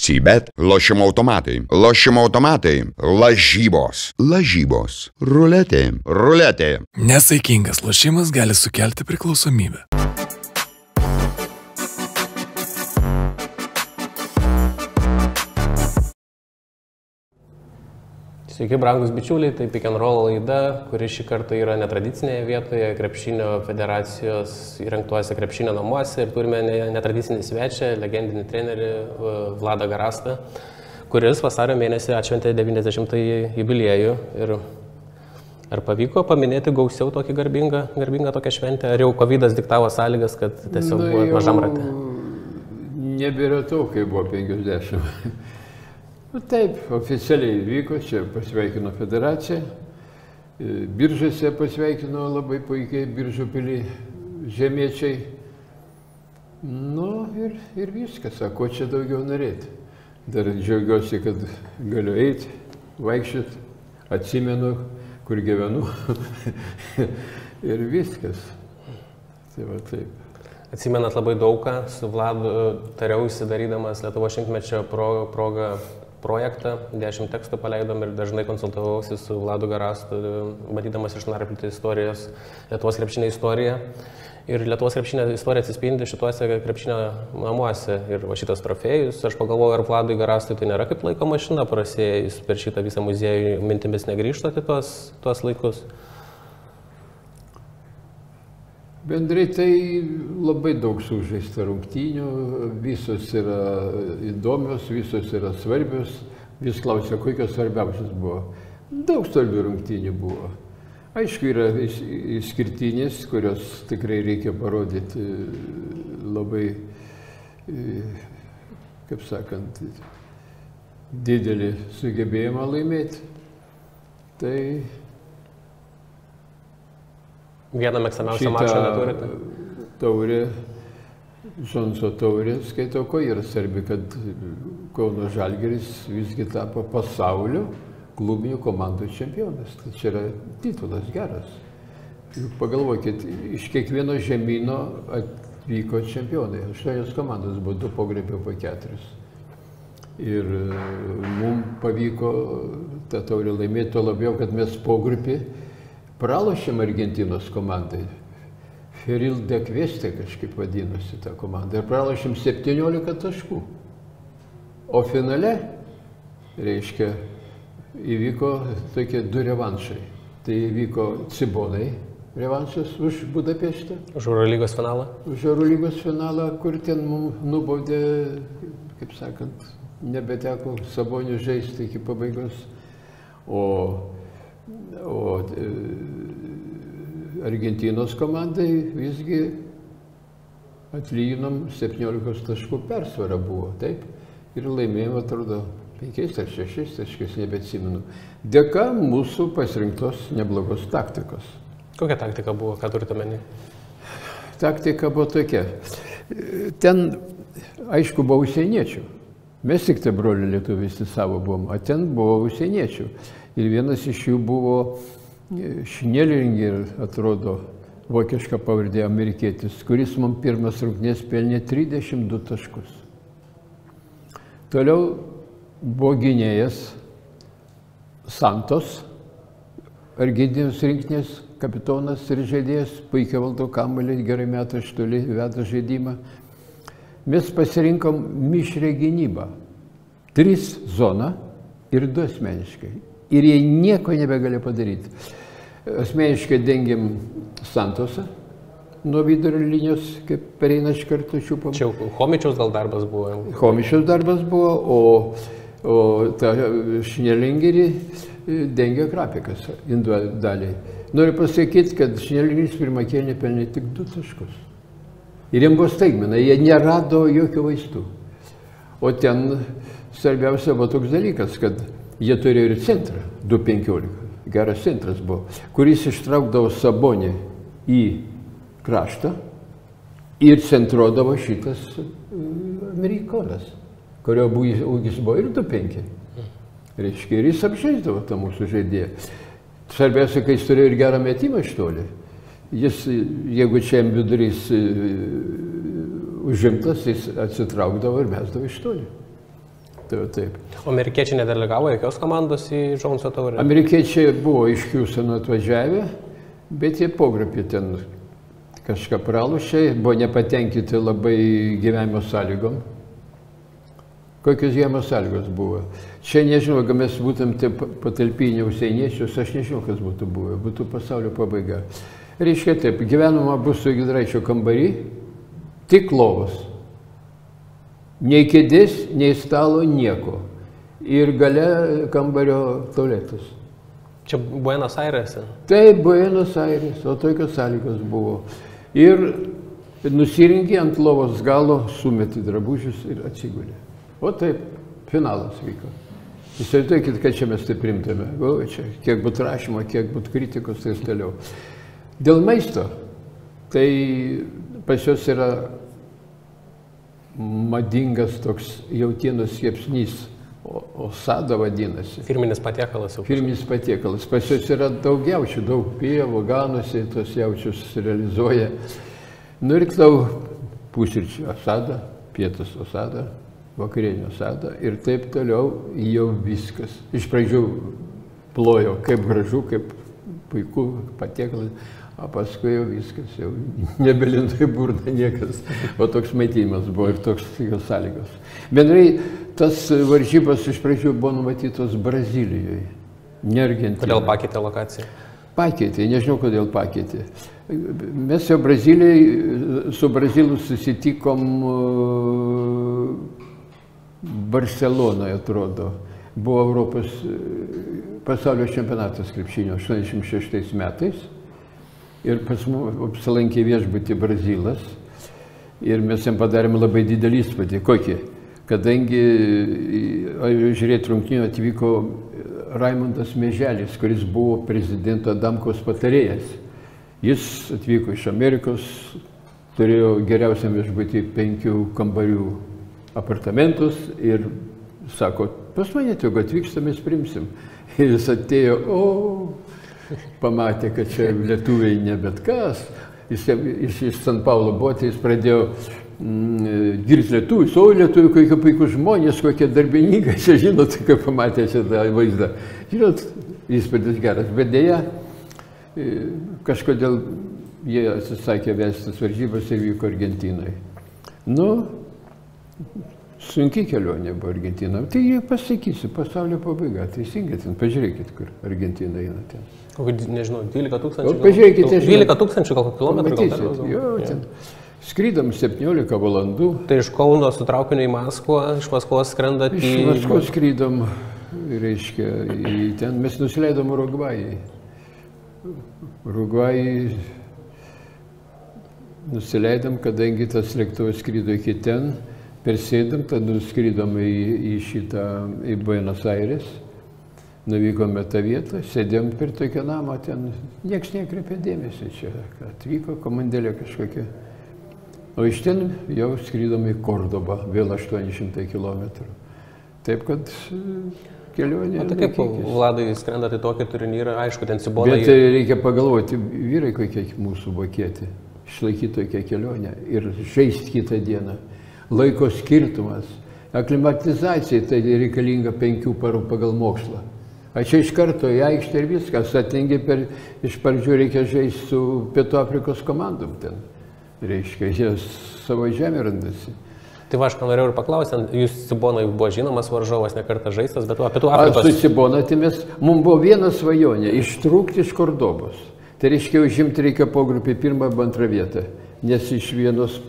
Cybet, lošimo automatai, lošimo automatai, lažybos, lažybos, ruletė, ruletė. Nesaikingas lošimas gali sukelti priklausomybę. Sveiki, brangus bičiuliai, tai Pick and Roll laida, kuri šį kartą yra netradicinėje vietoje, Krepšinio federacijos įrengtuose krepšinio namuose ir turime netradicinį svečią, legendinį trenerį Vladą Garastą, kuris vasario mėnesį atšventė 90-ąjį jubiliejų. Ir ar pavyko paminėti gausiau tokį garbingą tokią šventę, ar jau COVID-as diktavo sąlygas, kad tiesiog buvo mažam rate? Nebėra to, kai buvo 50. Taip, oficialiai vyko, čia pasveikino federacija, Biržuose pasveikino labai puikiai Biržų pilį žemiečiai. Nu ir viskas, ko čia daugiau norėti. Dar džiaugiuosi, kad galiu eiti, vaikščioti, atsimenu, kur gyvenu ir viskas. Tai va taip. Atsimenat labai daugą, su Vladu tariausi darydamas Lietuvos šimtmečio proga projektą, 10 tekstų paleidom ir dažnai konsultavausi su Vladu Garastu, bandydamas išnarplioti istorijos, Lietuvos krepšinio istoriją. Ir Lietuvos krepšinio istorija atsispindi šituose krepšinio namuose. Ir va šitas trofėjus, aš pagalvoju, ar Vladui Garastui tai nėra kaip laiko mašina prasėjus per šitą visą muziejų, mintimis negrįžtate tuos laikus? Bendrai tai labai daug sužaista rungtynių, visos yra įdomios, visos yra svarbios. Vis klausia, kokios svarbiausios buvo. Daug svarbių rungtynių buvo. Aišku, yra išskirtinės, kurios tikrai reikia parodyti labai, kaip sakant, didelį sugebėjimą laimėti. Tai vieną mėgstamiausią mačą neturite? Taurė, Džonso taurė, skaitau, ko yra svarbi, kad Kauno Žalgiris visgi tapo pasaulio klubinių komandų čempionas. Tai čia yra titulas geras. Pagalvokit, iš kiekvieno žemyno atvyko čempionai. 8 komandos buvo, 2 pogrebio po 4. Ir mums pavyko tą taurę laimėti, to labiau, kad mes pogrupį pralošėm Argentinos komandai. Feril de Kveste kažkaip vadinosi tą komandą. Ir pralošėm 17 taškų. O finale, reiškia, įvyko tokie 2 revanšai. Tai įvyko Cibonai revanšas už Budapeštą. Už Eurolygos finalą? Už Eurolygos finalą, kur ten mums nubaudė, kaip sakant, nebeteko Sabonių žaisti iki pabaigos. O Argentinos komandai visgi atlyginom 17 taškų persvarą buvo, taip? Ir laimėjom, atrodo, 5 ar 6 taškais, nebeatsimenu. Dėka mūsų pasirinktos neblogos taktikos. Kokia taktika buvo, ką turite omeny? Taktika buvo tokia. Ten, aišku, buvo užsieniečių. Mes tik tai brolių lietuviai visi savo buvom, o ten buvo užsieniečių. Ir vienas iš jų buvo Schnellinger, atrodo, vokiška pavardė amerikietis, kuris man pirmas rungtynės pelnė 32 taškus. Toliau buvo gynėjas Santos, Argentinos rinktinės kapitonas ir žaidėjas, puikiai valdo kamuolį, gerai meta iš toli, veda žaidimą. Mes pasirinkom mišrią gynybą. 3 zoną ir 2 asmeniškai. Ir jie nieko nebegali padaryti. Asmeniškai dengiam Santosą nuo vidurio linijos, kaip pereina iš karto čiupam. Čia Chomičiaus gal darbas buvo? Chomičiaus darbas buvo, o tą Schnellingerį dengia Krapikas individualiai. Noriu pasakyti, kad Schnellingeris pirmą kėlinį pelnė tik 2 taškus. Ir jiems buvo staigmena, jie nerado jokių vaistų. O ten svarbiausia buvo toks dalykas, kad jie turėjo ir centrą, 2.15, geras centras buvo, kuris ištraukdavo Sabonį į kraštą ir centruodavo šitas amerikonas, kurio ūgis buvo ir 2.5. Reiškia, ir jis apžaisdavo tą mūsų žaidėją. Svarbiausia, kai jis turėjo ir gerą metimą iš toli. Jis, jeigu čia vidurys užimtas, jis atsitraukdavo ir mesdavo iš toli. Taip. O amerikiečiai nedelegavo jokios komandos į Džonso taurę? Amerikiečiai buvo iš Hjustono atvažiavę, bet jie pogrupį ten kažką pralošė, buvo nepatenkinti labai gyvenimo sąlygom. Kokios gyvenimo sąlygos buvo? Čia nežinau, kad mes būtum patalpinę užsieniečius, aš nežinau, kas būtų buvę, būtų pasaulio pabaiga. Reiškia taip, gyvenama bus su Giedraičio kambarį, tik lovos. Nei kėdės, nei stalo, nieko. Ir gale kambario tualetas. Čia Buenos Airėse? Taip, Buenos Aires, o tokios sąlygos buvo. Ir nusirinkė ant lovos galo, sumetė drabužius ir atsigulė. O taip, finalas vyko. Įsivaizduokit, kad čia mes taip primtame. O, čia, kiek būtų rašymo, kiek būtų kritikos, tai toliau. Dėl maisto, tai pas jos yra madingas toks jautienos kepsnys, osada vadinasi. Firminis patiekalas jau. Firminis patiekalas. Pas jos yra daug jaučių, daug pievų, ganosi, tos jaučius realizuoja. Nu ir tau pusryčių osada, pietus osada, vakarienio osada ir taip toliau jau viskas. Iš pradžių plojo, kaip gražu, kaip puiku patiekalas, o paskui jau viskas, jau nebelindo į burną niekas. O toks maitinimas buvo ir toks sąlygos. Bendrai, tas varžybas iš pradžių buvo numatytos Brazilijoje, ne Argentinoje. Kodėl pakeitė lokaciją? Pakeitė, nežinau, kodėl pakeitė. Mes jau su Brazilu susitikom Barcelonoje, atrodo. Buvo Europos pasaulio čempionatas krepšinio 86 metais. Ir pas mus apsilankė viešbutį Brazilas. Ir mes jam padarėme labai didelį įspūdį. Kokį? Kadangi žiūrėti rungtynių atvyko Raimundas Mieželis, kuris buvo prezidento Adamkaus patarėjas. Jis atvyko iš Amerikos, turėjo geriausiam viešbutį 5 kambarių apartamentus ir sako, pas mane tegu atvyksta, mes primsim. Ir jis atėjo, pamatė, kad čia lietuviai ne bet kas. Jis iš San Paulo buvo, tai jis pradėjo girti lietuvius, lietuviai kokie puikūs žmonės, kokie darbininkai, čia žinot, kai pamatė šitą vaizdą. Žinot, įspūdis geras, bet dėja, kažkodėl jie atsisakė vestis varžybas ir vyko Argentinoje. Nu, sunki kelionė buvo Argentinoje. Tai jie pasakysiu, pasaulio pabaiga, teisingai ten, pažiūrėkit, kur Argentina eina ten. Nežinau, 12 tūkstančių? Pažiūrėkite, 12 tūkstančių gal kilometrų? Pamatysit, jo, ten. Skrydom 17 valandų. Tai iš Kauno su traukiniu į Maskvą, iš Maskvos skrendat į... Iš Maskvos skrydom, reiškia, ten mes nusileidom Urugvajai. Urugvajai nusileidom, kadangi tas lėktuvas skrydo iki ten, persėdom, tada nuskrydom į Buenos Aires, nuvykome tą vietą, sėdėm per tokią namą, ten nieks nekreipė dėmesį, čia atvyko komandėlė kažkokia. O iš ten jau skrydom į Kordobą, vėl 800 km. Taip, kad kelionė... Tai kaip, Vladai, skrendat į tokį turnyrą, aišku, ten Cibona... Bet reikia pagalvoti, vyrai kokie mūsų vokėti, išlaikyti tokią kelionę ir žaisti kitą dieną. Laiko skirtumas, aklimatizacija, tai reikalinga 5 parų pagal mokslą. A čia iš karto į aikštę ir viskas, atingi iš pradžių reikia žaisti su Pietų Afrikos komandom ten. Reiškia, jie savo žemę randasi. Tai va, aš ką norėjau ir paklausti, jūs Cibonai buvo žinomas varžovas, ne kartą žaistas, bet Pietų Afrikos... Su Cibona, tai mums buvo viena svajonė, ištrūkti iš Kordobos. Tai reiškia, užimti reikia pogrupį 1 arba 2 vietą, nes iš vienos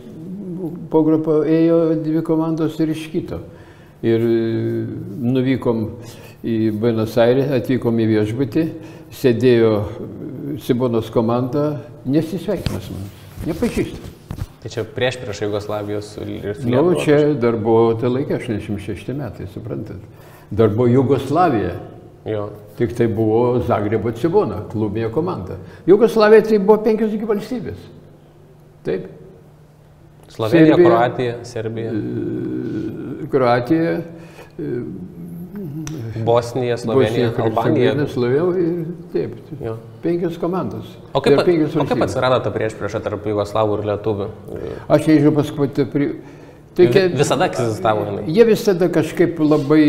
pogrupio ėjo 2 komandos ir iš kito. Ir nuvykom į Buenos Aires, atvykom į viešbutį, sėdėjo Cibonos komanda, nesisveikinas man, nepažįstam. Tai čia prieš Jugoslavijos ir su Lietuva? Nu, čia dar buvo tai laikė 86 metai, suprantat. Dar buvo Jugoslavija. Jo. Tik tai buvo Zagrebo Cibona, klubinė komanda. Jugoslavija tai buvo 5 valstybės. Taip. Slovenija, Kroatija, Serbija. Kroatija. Bosnija, Slovenija, Albanija. Taip, 5 komandos. O kaip atsirado ta priešprieša tarp jugoslavų ir lietuvių? Aš nežinau, paskui Visada egzistavo jinai. Jie visada kažkaip labai,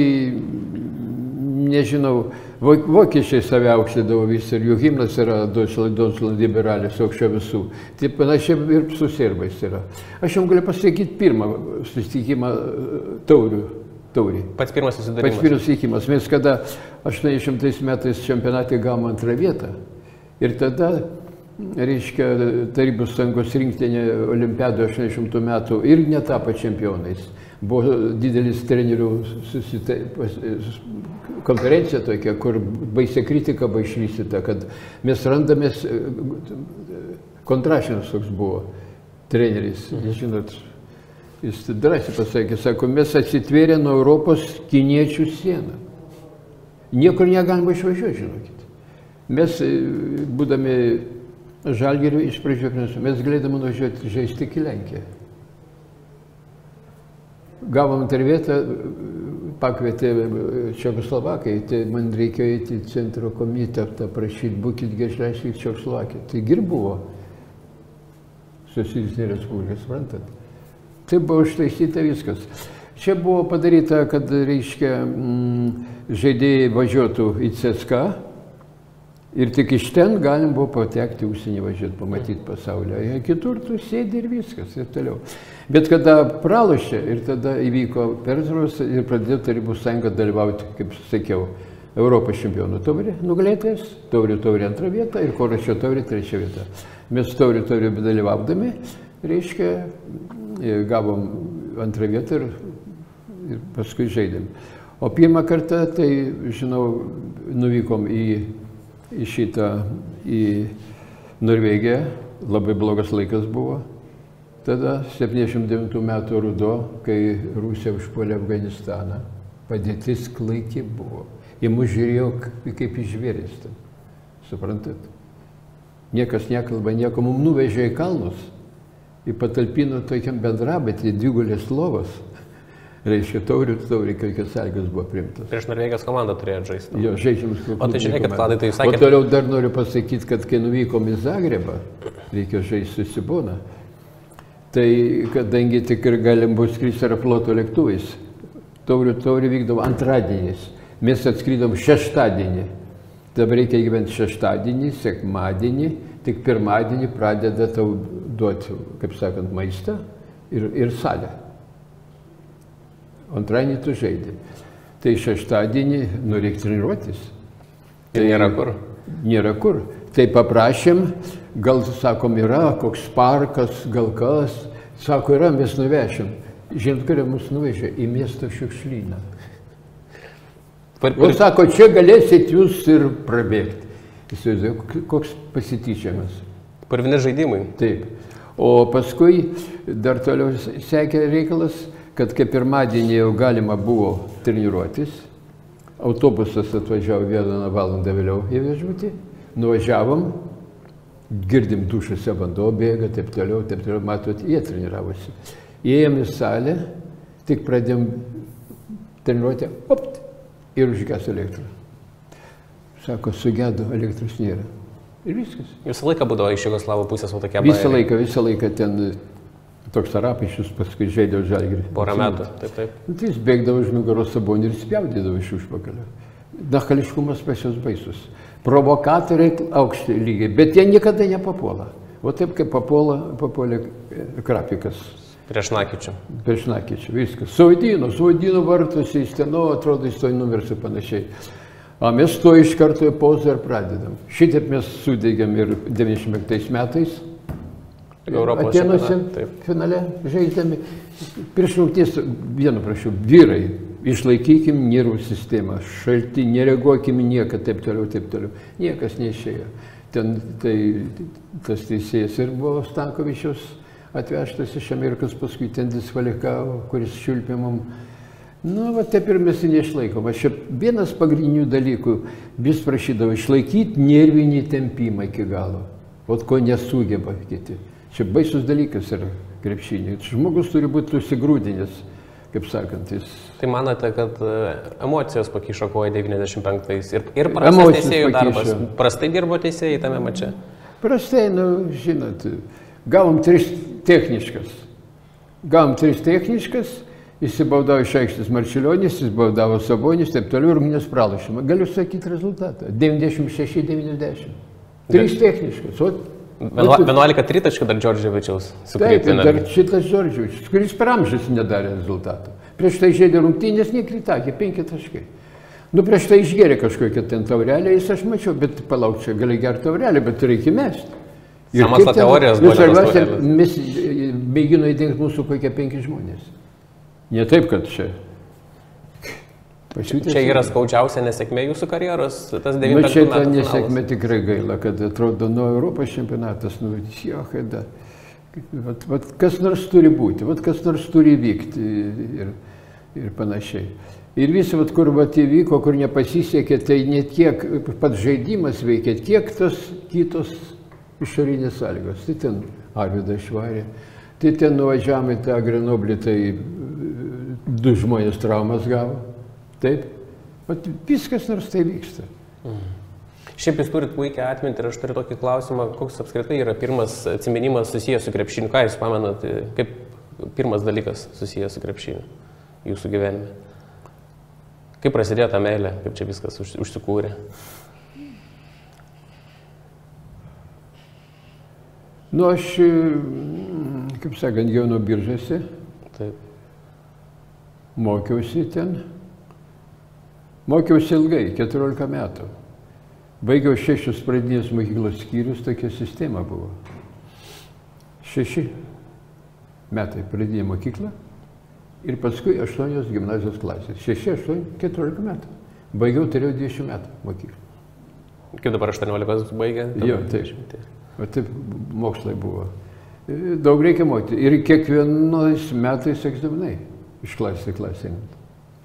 nežinau, vokiečiai save aukštydavo vis ir jų himnas yra Deutschland liberalis, aukščiau visų. Tai panašiai ir su serbais yra. Aš jums galiu pasakyti pirmą susitikimą taurį. Pats pirmas susidarimas. Pats pirmas susitikimas. Mes kada 80 metais čempionatė gavom antrą vietą ir tada, reiškia, Tarybų Sąjungos rinktinė olimpiado 80 metų ir netapo čempionais. Buvo didelis trenerių konferencija tokia, kur baisia kritika buvo išvystyta, kad mes randamės, Kontrašinas toks buvo treneris, žinot, jis drąsiai pasakė, sako, mes atsitvėrė nuo Europos kiniečių sieną. Niekur negalima išvažiuoti, žinokit. Mes, būdami Žalgiriu iš pradžių, mes galėdami nuvažiuoti žaisti į Lenkiją. Gavom intervietą, pakvietė Čekoslovakai, tai man reikėjo eiti į centro komitetą, prašyti, būkit išleisti į Čekoslovakiją. Taigi ir buvo Socialistinė Respublika, suprantat. Tai buvo ištaisyta viskas. Čia buvo padaryta, kad, reiškia, žaidėjai važiuotų į CSKA ir tik iš ten galim buvo patekti užsienį važiuoti, pamatyti pasaulio. Kitur tu sėdi ir viskas, ir toliau. Bet kada pralošė ir tada įvyko peržiūros ir pradėjo Tarybų Sąjunga dalyvauti, kaip sakiau, Europos čempionų taurė, nugalėtojas, taurė antrą vietą ir Korašio taurė trečią vietą. Mes taurė dalyvaudami, reiškia, gavom antrą vietą ir paskui žaidėm. O pirmą kartą, tai, žinau, nuvykom į Norvegiją, labai blogas laikas buvo. Tada 79 metų ruduo, kai Rusija užpuolė Afganistaną, padėtis klaiki buvo. Į mus žiūrėjo kaip į žvėris. Suprantat? Niekas nekalba, nieko mums nuvežė į kalnus, į patalpino tokiam bendrabutį, dvigulės lovos. Reiškia, taurė, kokios sąlygos buvo priimtos. Prieš Norvegijos komandą turėjo žaisti. Jo, žaidžiamus kaip. O tai žiūrėkit, Vladai, tai jūs sakėte. O toliau dar noriu pasakyti, kad kai nuvykom į Zagrebą, reikėjo žaisti su Ciboną. Tai kadangi tik ir galim buvo skristi aeroploto lėktuvais, taurė vykdavo antradieniais. Mes atskridom šeštadienį. Dabar reikia gyventi šeštadienį, sekmadienį, tik pirmadienį pradeda tau duoti, kaip sakant, maistą ir salę. Antradienį tu žaidži. Tai šeštadienį reikia treniruotis. Tai nėra kur? Nėra kur. Tai paprašėm, gal, sakom, yra koks parkas, gal kas. Sako, yra, mes nuvešim. Žinot, kurie mus nuvežė į miesto šiukšlyną. O sako, čia galėsit jūs ir prabėgti. Įsivaizduoju, koks pasityčiamas. Purvini žaidimai. Taip. O paskui dar toliau sekė reikalas, kad kaip pirmadienį jau galima buvo treniruotis. Autobusas atvažiavo 1 valandą vėliau į viešbutį. Nuvažiavom, girdim dušuose vanduo bėga, taip toliau, matot, jie treniravosi. Įėjom į salę, tik pradėjom treniruoti, opt, ir užgeso elektrą. Sako, sugedo, elektros nėra. Ir viskas. Visą laiką būdavo iš Jugoslavų pusės o tokia bairė? Visą laiką ten toks Arapišius, paskui žaidė Žalgirį. Porą metų, taip. Tai jis bėgdavo iš nugaros Sabonį ir spjaudydavo iš užpakalio. Nachališkumas pas juos baisus. Provokatoriai aukšti lygiai, bet jie niekada nepapuola. O taip kaip papuolė Krapikas. Prieš Nakičių. Prieš Nakičių, viskas. Suvaidino vartuose, jis ten, atrodo, jis to nuversi panašiai. O mes to iš karto į pozą ir pradedam. Šitaip mes sudėgiam ir 95 metais. Atėnuose finale žaidėme. Prieš rungties vienu prašiau, vyrai, išlaikykim nervų sistemą, šalti, nereaguokim nieką, taip toliau. Niekas neišėjo. Ten tai tas teisėjas ir buvo Stankovičius atvežtas iš Amerikos, paskui ten diskvalifikavo, kuris šiulpė mum. Taip ir mes neišlaikom. Aš čia vienas pagrindinių dalykų vis prašydavo išlaikyti nervinį tempimą iki galo. Ko nesugeba kiti. Čia baisus dalykas yra krepšinė. Žmogus turi būti susigrūdinęs, kaip sakant. Tai manote, kad emocijos pakišo koją 95-ais ir prastas teisėjų darbas? Prastai dirbo teisėjai tame mače? Prastai, žinot, gavom 3 techniškas. gavom 3 techniškas, įsibaudavo iš aikštės Marčiulionis, įsibaudavo Sabonis, taip toliau, rungtynės pralošimą. Galiu sakyti rezultatą. 96-90. 3 techniškas. 11 tritaškų dar Džordževičiaus sukrypino. Taip, dar šitas Džordževičius, kuris per amžius nedarė rezultatų. Prieš tai žaidė rungtynės, nekritakė, 5 taškai. Nu, prieš tai išgėrė kažkokią ten taurelę, jis aš mačiau, bet palauk, čia gali gerti taurelę, bet reikia mesti. Sąmokslo teorijos buvo svarbiausia, mes mėgino įdengti mūsų kokie 5 žmonės. Ne taip, kad čia. Čia yra skaudžiausia nesėkmė jūsų karjeros, tas 95 metų. Čia ta nesėkmė tikrai gaila, kad atrodo nuo Europos čempionatas, nu, jo, kada. Vat kas nors turi būti, vat kas nors turi vykti ir panašiai. Ir visi, vat, kur vat įvyko, kur nepasisekė, tai ne tiek pats žaidimas veikia, tiek tos kitos išorinės sąlygos. Tai ten Arvydas išvarė, tai ten nuvažiavome į tą Grenoblį, tai 2 žmonės traumas gavo. Taip, vat viskas nors tai vyksta. Šiaip jūs turit puikią atmintį ir aš turiu tokį klausimą, koks apskritai yra pirmas atsiminimas susijęs su krepšiniu. Ką jūs pamenat, kaip pirmas dalykas susijęs su krepšiniu jūsų gyvenime? Kaip prasidėjo ta meilė, kaip čia viskas užsikūrė? Nu, aš, kaip sakant, gyvenau Biržuose. Taip. Mokiausi ten. Mokiausi ilgai, 14 metų. Baigiau 6 pradinės mokyklos skyrius, tokia sistema buvo. 6 metai pradinė mokykla ir paskui 8 gimnazijos klasės. 6, 8, 14 metų. Baigiau, turėjau 20 metų mokyklą. Kaip dabar 18 baigė? Jo, taip. O taip mokslai buvo. Daug reikia mokyti. Ir kiekvienais metais egzaminai iš klasės į klasę.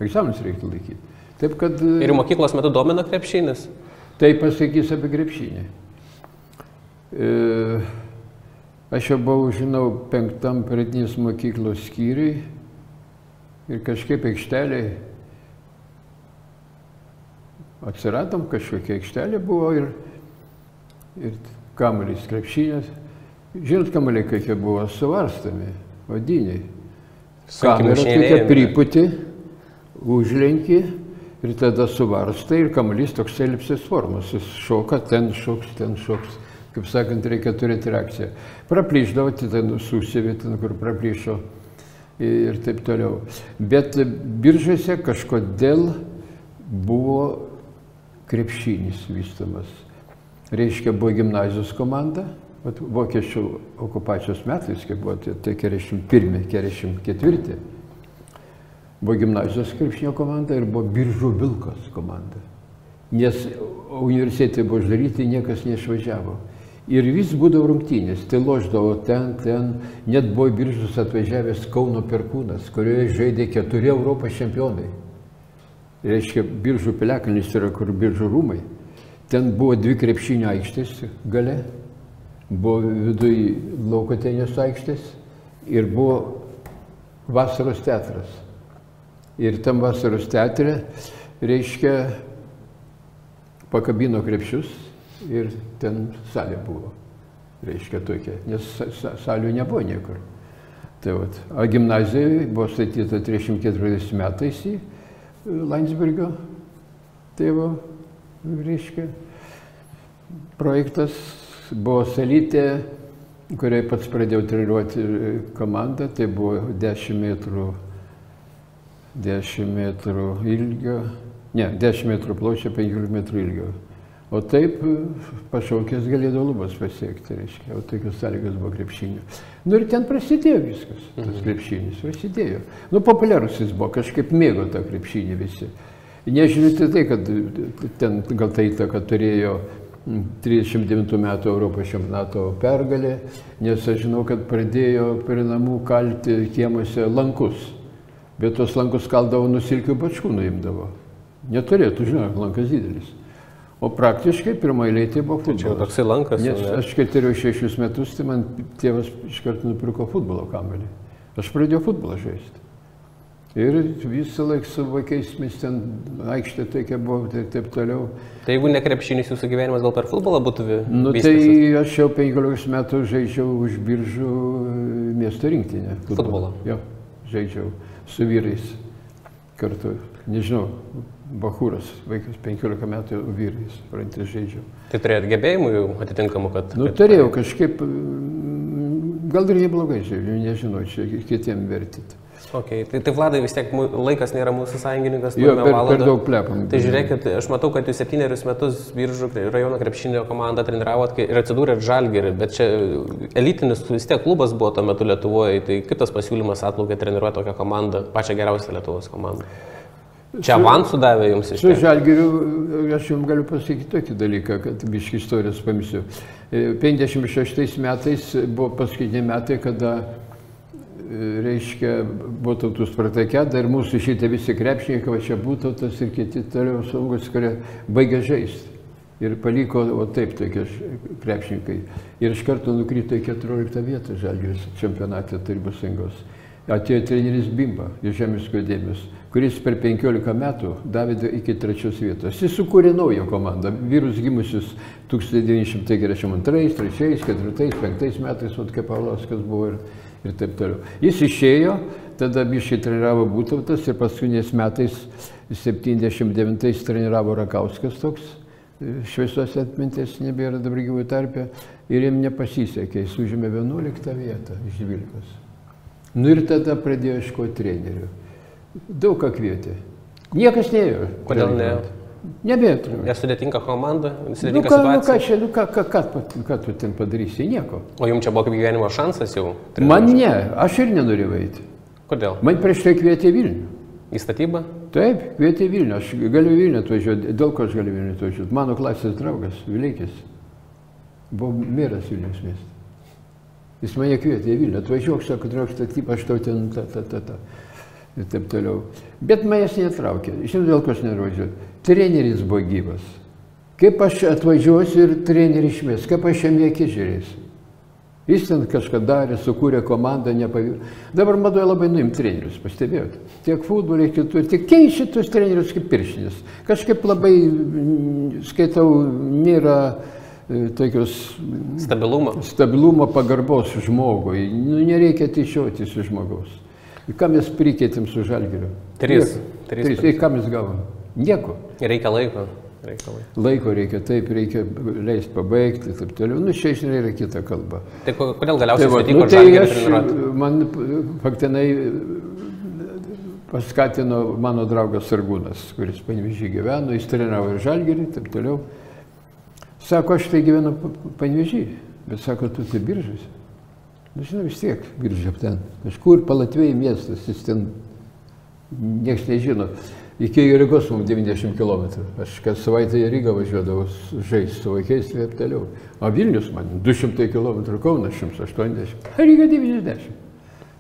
Egzaminus reikia laikyti. Taip, kad... Ir mokyklos metu domina krepšinis? Tai pasakys apie krepšinį. Aš jau buvau, žinau, 5 pradinės mokyklos skyriui ir kažkaip aikšteliai atsiradom, kažkokia aikštelė buvo ir kamuolys krepšinės. Žinot, kamuoliai kokie buvo suvarstami, odiniai. Kamera tokia priputi, užlenki. Ir tada suvarsta ir kamuolys toks elipsės formos. Jis šoka, ten šoks, ten šoks. Kaip sakant, reikia turėti reakciją. Praplyšdavo, ten susivė, ten kur praplyšo ir taip toliau. Bet Biržuose kažkodėl buvo krepšinis vystomas. Reiškia, buvo gimnazijos komanda, vokiečių okupacijos metais, kai buvo tai 41, 44. Buvo gimnazijos krepšinio komanda ir buvo Biržų Vilkos komanda. Nes universitetai buvo uždaryti, niekas neišvažiavo. Ir vis būdavo rungtynės, tai lošdavo ten. Net buvo Biržus atvažiavęs Kauno Perkūnas, kurioje žaidė 4 Europos čempionai. Reiškia, Biržų piliakalnis yra, kur Biržų rūmai. Ten buvo 2 krepšinio aikštės gale, buvo viduj lauko teniso aikštės ir buvo vasaros teatras. Ir tam vasaros teatre, reiškia, pakabino krepšius ir ten salė buvo, reiškia tokia, nes salių nebuvo niekur. Tai vat, o gimnazija buvo statyta 34 metais į Landsbergio tėvo, reiškia, projektas buvo salytė, kuriai pats pradėjau treniruoti komandą, tai buvo 10 metrų ilgio, ne, 10 metrų pločio, 15 metrų ilgio. O taip pašaukęs galėdavo lubas pasiekti, reiškia, o tokios sąlygos buvo krepšinio. Nu ir ten prasidėjo viskas, tas krepšinis, prasidėjo. Nu, populiarus jis buvo, kažkaip mėgo tą krepšinį visi. Nežiūrėti tai, kad ten gal tai įtaka turėjo 39 metų Europos čempionato pergalė, nes aš žinau, kad pradėjo prie namų kalti kiemuose lankus. Bet tos lankus kaldavo nusilkių bačkų nuimdavo. Neturėtų, žinau, lankas didelis. O praktiškai pirmoje eilėje tai buvo futbolas. Tai čia toksai lankas. Nes aš kai turėjau 6 metus, tai man tėvas iš karto nupirko futbolo kamuolį. Aš pradėjau futbolą žaisti. Ir visą laiką su vaikais mes ten aikštė tokia buvo ir taip toliau. Tai jeigu ne krepšinis, jūsų gyvenimas gal per futbolą būtų Nu, tai aš jau 15 metų žaidžiau už Biržų miesto rinktinę. Futbolą? Jo, žaidžiau su vyrais kartu. Nežinau, Bachūras, vaikas 15 metų vyrais, prantis žaidžiau. Tai turėjot gebėjimų jau atitinkamų, kad... Nu, turėjau kažkaip, gal ir neblogai žaidžiau, nežinau, čia kitiem vertyti. Okay. Tai Vladai, vis tiek laikas nėra mūsų sąjungininkas. Jo, per daug plepam. Tai žiūrėkit, aš matau, kad jūs 7 metus Biržų rajono krepšinio komandą treniravot ir atsidūrėt Žalgirį, bet čia elitinis vis tiek klubas buvo tuo metu Lietuvoje, tai kaip tas pasiūlymas atplaukė treniruoti tokią komandą, pačią geriausią Lietuvos komandą? Čia avansų davė jums iš tikrųjų? Su Žalgiriu aš jums galiu pasakyti tokį dalyką, kad biškį istorijos pamirsiu. 56 metais buvo paskutiniai metai, kada reiškia, buvo Tautų Spartake, dar mūsų šitie visi krepšininkai, va čia Būtautas ir kiti toliau saugus, kurie baigė žaisti. Ir paliko, o taip, tokie krepšininkai. Ir iš karto nukrito į 14 vietą Žalgiris čempionate Tarybų Sąjungos. Atėjo treneris Bimba iš Žemės Dėmės, kuris per 15 metų davė iki 3 vietos. Jis sukūrė naują komandą, vyrus gimusius 1942, 3, 4, 5 metais, o kaip Paulauskas buvo ir taip toliau. Jis išėjo, tada biškai treniravo Būtautas ir paskutiniais metais 79 treniravo Rakauskas toks, šviesos atminties nebėra dabar gyvų tarpe, ir jam nepasisekė, jis užėmė 11 vietą iš 12. Nu ir tada pradėjo ieškoti trenerių. Daug ką kvietė. Niekas neėjo. Kodėl neėjo? Nebėtų. Nesudėtinga komanda, nesudėtinga situacija. Ką tu ten padarysi? Nieko. O jums čia buvo kaip gyvenimo šansas jau? Man ne, aš ir nenorėjau eiti. Kodėl? Man prieš tai kvietė Vilnių. Į statybą? Taip, kvietė Vilnių. Aš galiu Vilnių atvažiuoti. Dėl ko aš galiu Vilnių atvažiuoti? Mano klasės draugas, Vileikis, buvo meras Vilniaus mieste. Jis mane kvietė į Vilnių. Atvažiuok, sako, draugas statybą, aš tau ten ir taip toliau. Bet manęs netraukė. Žinau, dėl ko aš nevažiuoju. Treneris buvo gyvas. Kaip aš atvažiuosiu ir trenerį išmės, kaip aš jam į akis žiūrėsiu. Jis ten kažką darė, sukūrė komandą, nepavyko. Dabar madoje labai nuimt trenerius, pastebėjot. Tiek futbolė, kitur, tik keičia tuos trenerius kaip pirštinis. Kažkaip labai, skaitau, nėra tokios stabilumo pagarbos žmogui. Nu, nereikia tyčiotis iš žmogaus. Ką mes prikeitėm su Žalgiriu? 3. Ir ką mes gavom? Nieko. Reikia laiko. Laiko reikia, taip, reikia leisti pabaigti, taip toliau. Nu, čia yra kita kalba. Tai kodėl galiausiai sutiko Žalgirį treniruoti? Man faktinai paskatino mano draugas Sargūnas, kuris Panevėžyje gyveno, jis treniravo ir Žalgirį, taip toliau. Sako, aš tai gyvenu Panevėžyje, bet sako, tu tai Biržuose. Nu, žinau, vis tiek Biržė ten. Kažkur Palatvėjai miestas, jis ten nieks nežino. Iki Rygos mums 90 km. Aš kas savaitę į Rygą važiuodavau žaisti su vaikais ir taip toliau. O Vilnius man 200 km, Kaunas 180, a Ryga 90.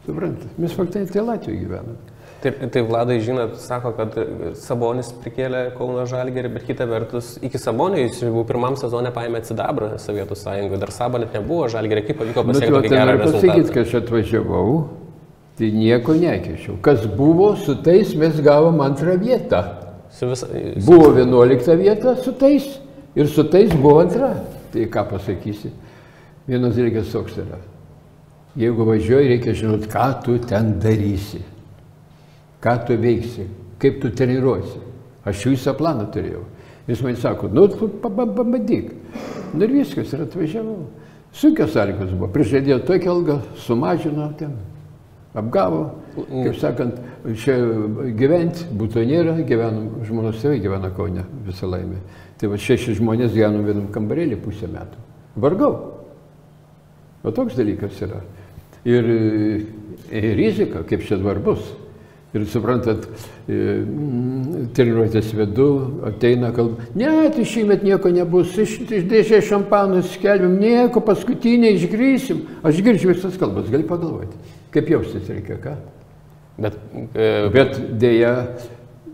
Suprantate, mes faktai tai Latvijoje gyvename. Tai Vladai, žinot, sako, kad Sabonis prikėlė Kauno Žalgirį, bet kita vertus, iki Sabonio jis jau pirmam sezone paėmė sidabrą Sovietų Sąjungoje. Dar Sabo net nebuvo Žalgirį, kaip pavyko pasiekti tokį gerą rezultatą? Pasakyti, kad aš atvažiavau, tai nieko nekeičiau. Kas buvo, su tais mes gavom 2 vietą. Buvo 11 vieta su tais ir su tais buvo 2. Tai ką pasakysi? Vienas dalykas toks yra. Jeigu važiuoji, reikia žinoti, ką tu ten darysi. Ką tu veiksi, kaip tu treniruosi. Aš visą planą turėjau. Jis man sako, nu, pabandyk. Nu ir viskas, ir atvažiavau. Sunkios sąlygos buvo. Prižadėjo tokią algą, sumažino ten, apgavo. Kaip sakant, čia gyventi, būtų nėra, gyvenom, žmonos tėvai gyvena Kaune, visą laimę. Tai va 6 žmonės gyvenom vienam kambarėlį pusę metų. Vargau. O toks dalykas yra. Ir rizika, kaip čia dabar bus. Ir suprantat, treniruotės vedu, ateina kalba, ne, tai šįmet nieko nebus, išdėžė šampanus, skelbim, nieko, paskutinė išgrįsim. Aš girdžiu visas kalbas, gali pagalvoti. Kaip jaustis reikia, ką? Bet dėja...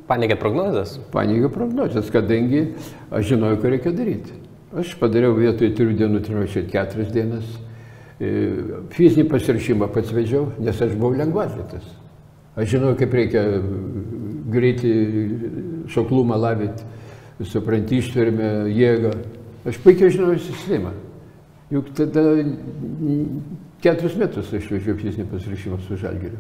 Paneigė prognozes? Paneigė prognozes, kadangi aš žinojau, ką reikia daryti. Aš padariau vietoj 3 dienų treniruočiai 4 dienas. Fizinį pasirišimą pats vedžiau, nes aš buvau lengvatletis. Aš žinau, kaip reikia greitai šoklumą lavyti, supranti, ištvermę, jėgą. Aš puikiai žinau sistemą. Juk tada 4 metus aš vežiau fizinį pasirišimą su Žalgiriu.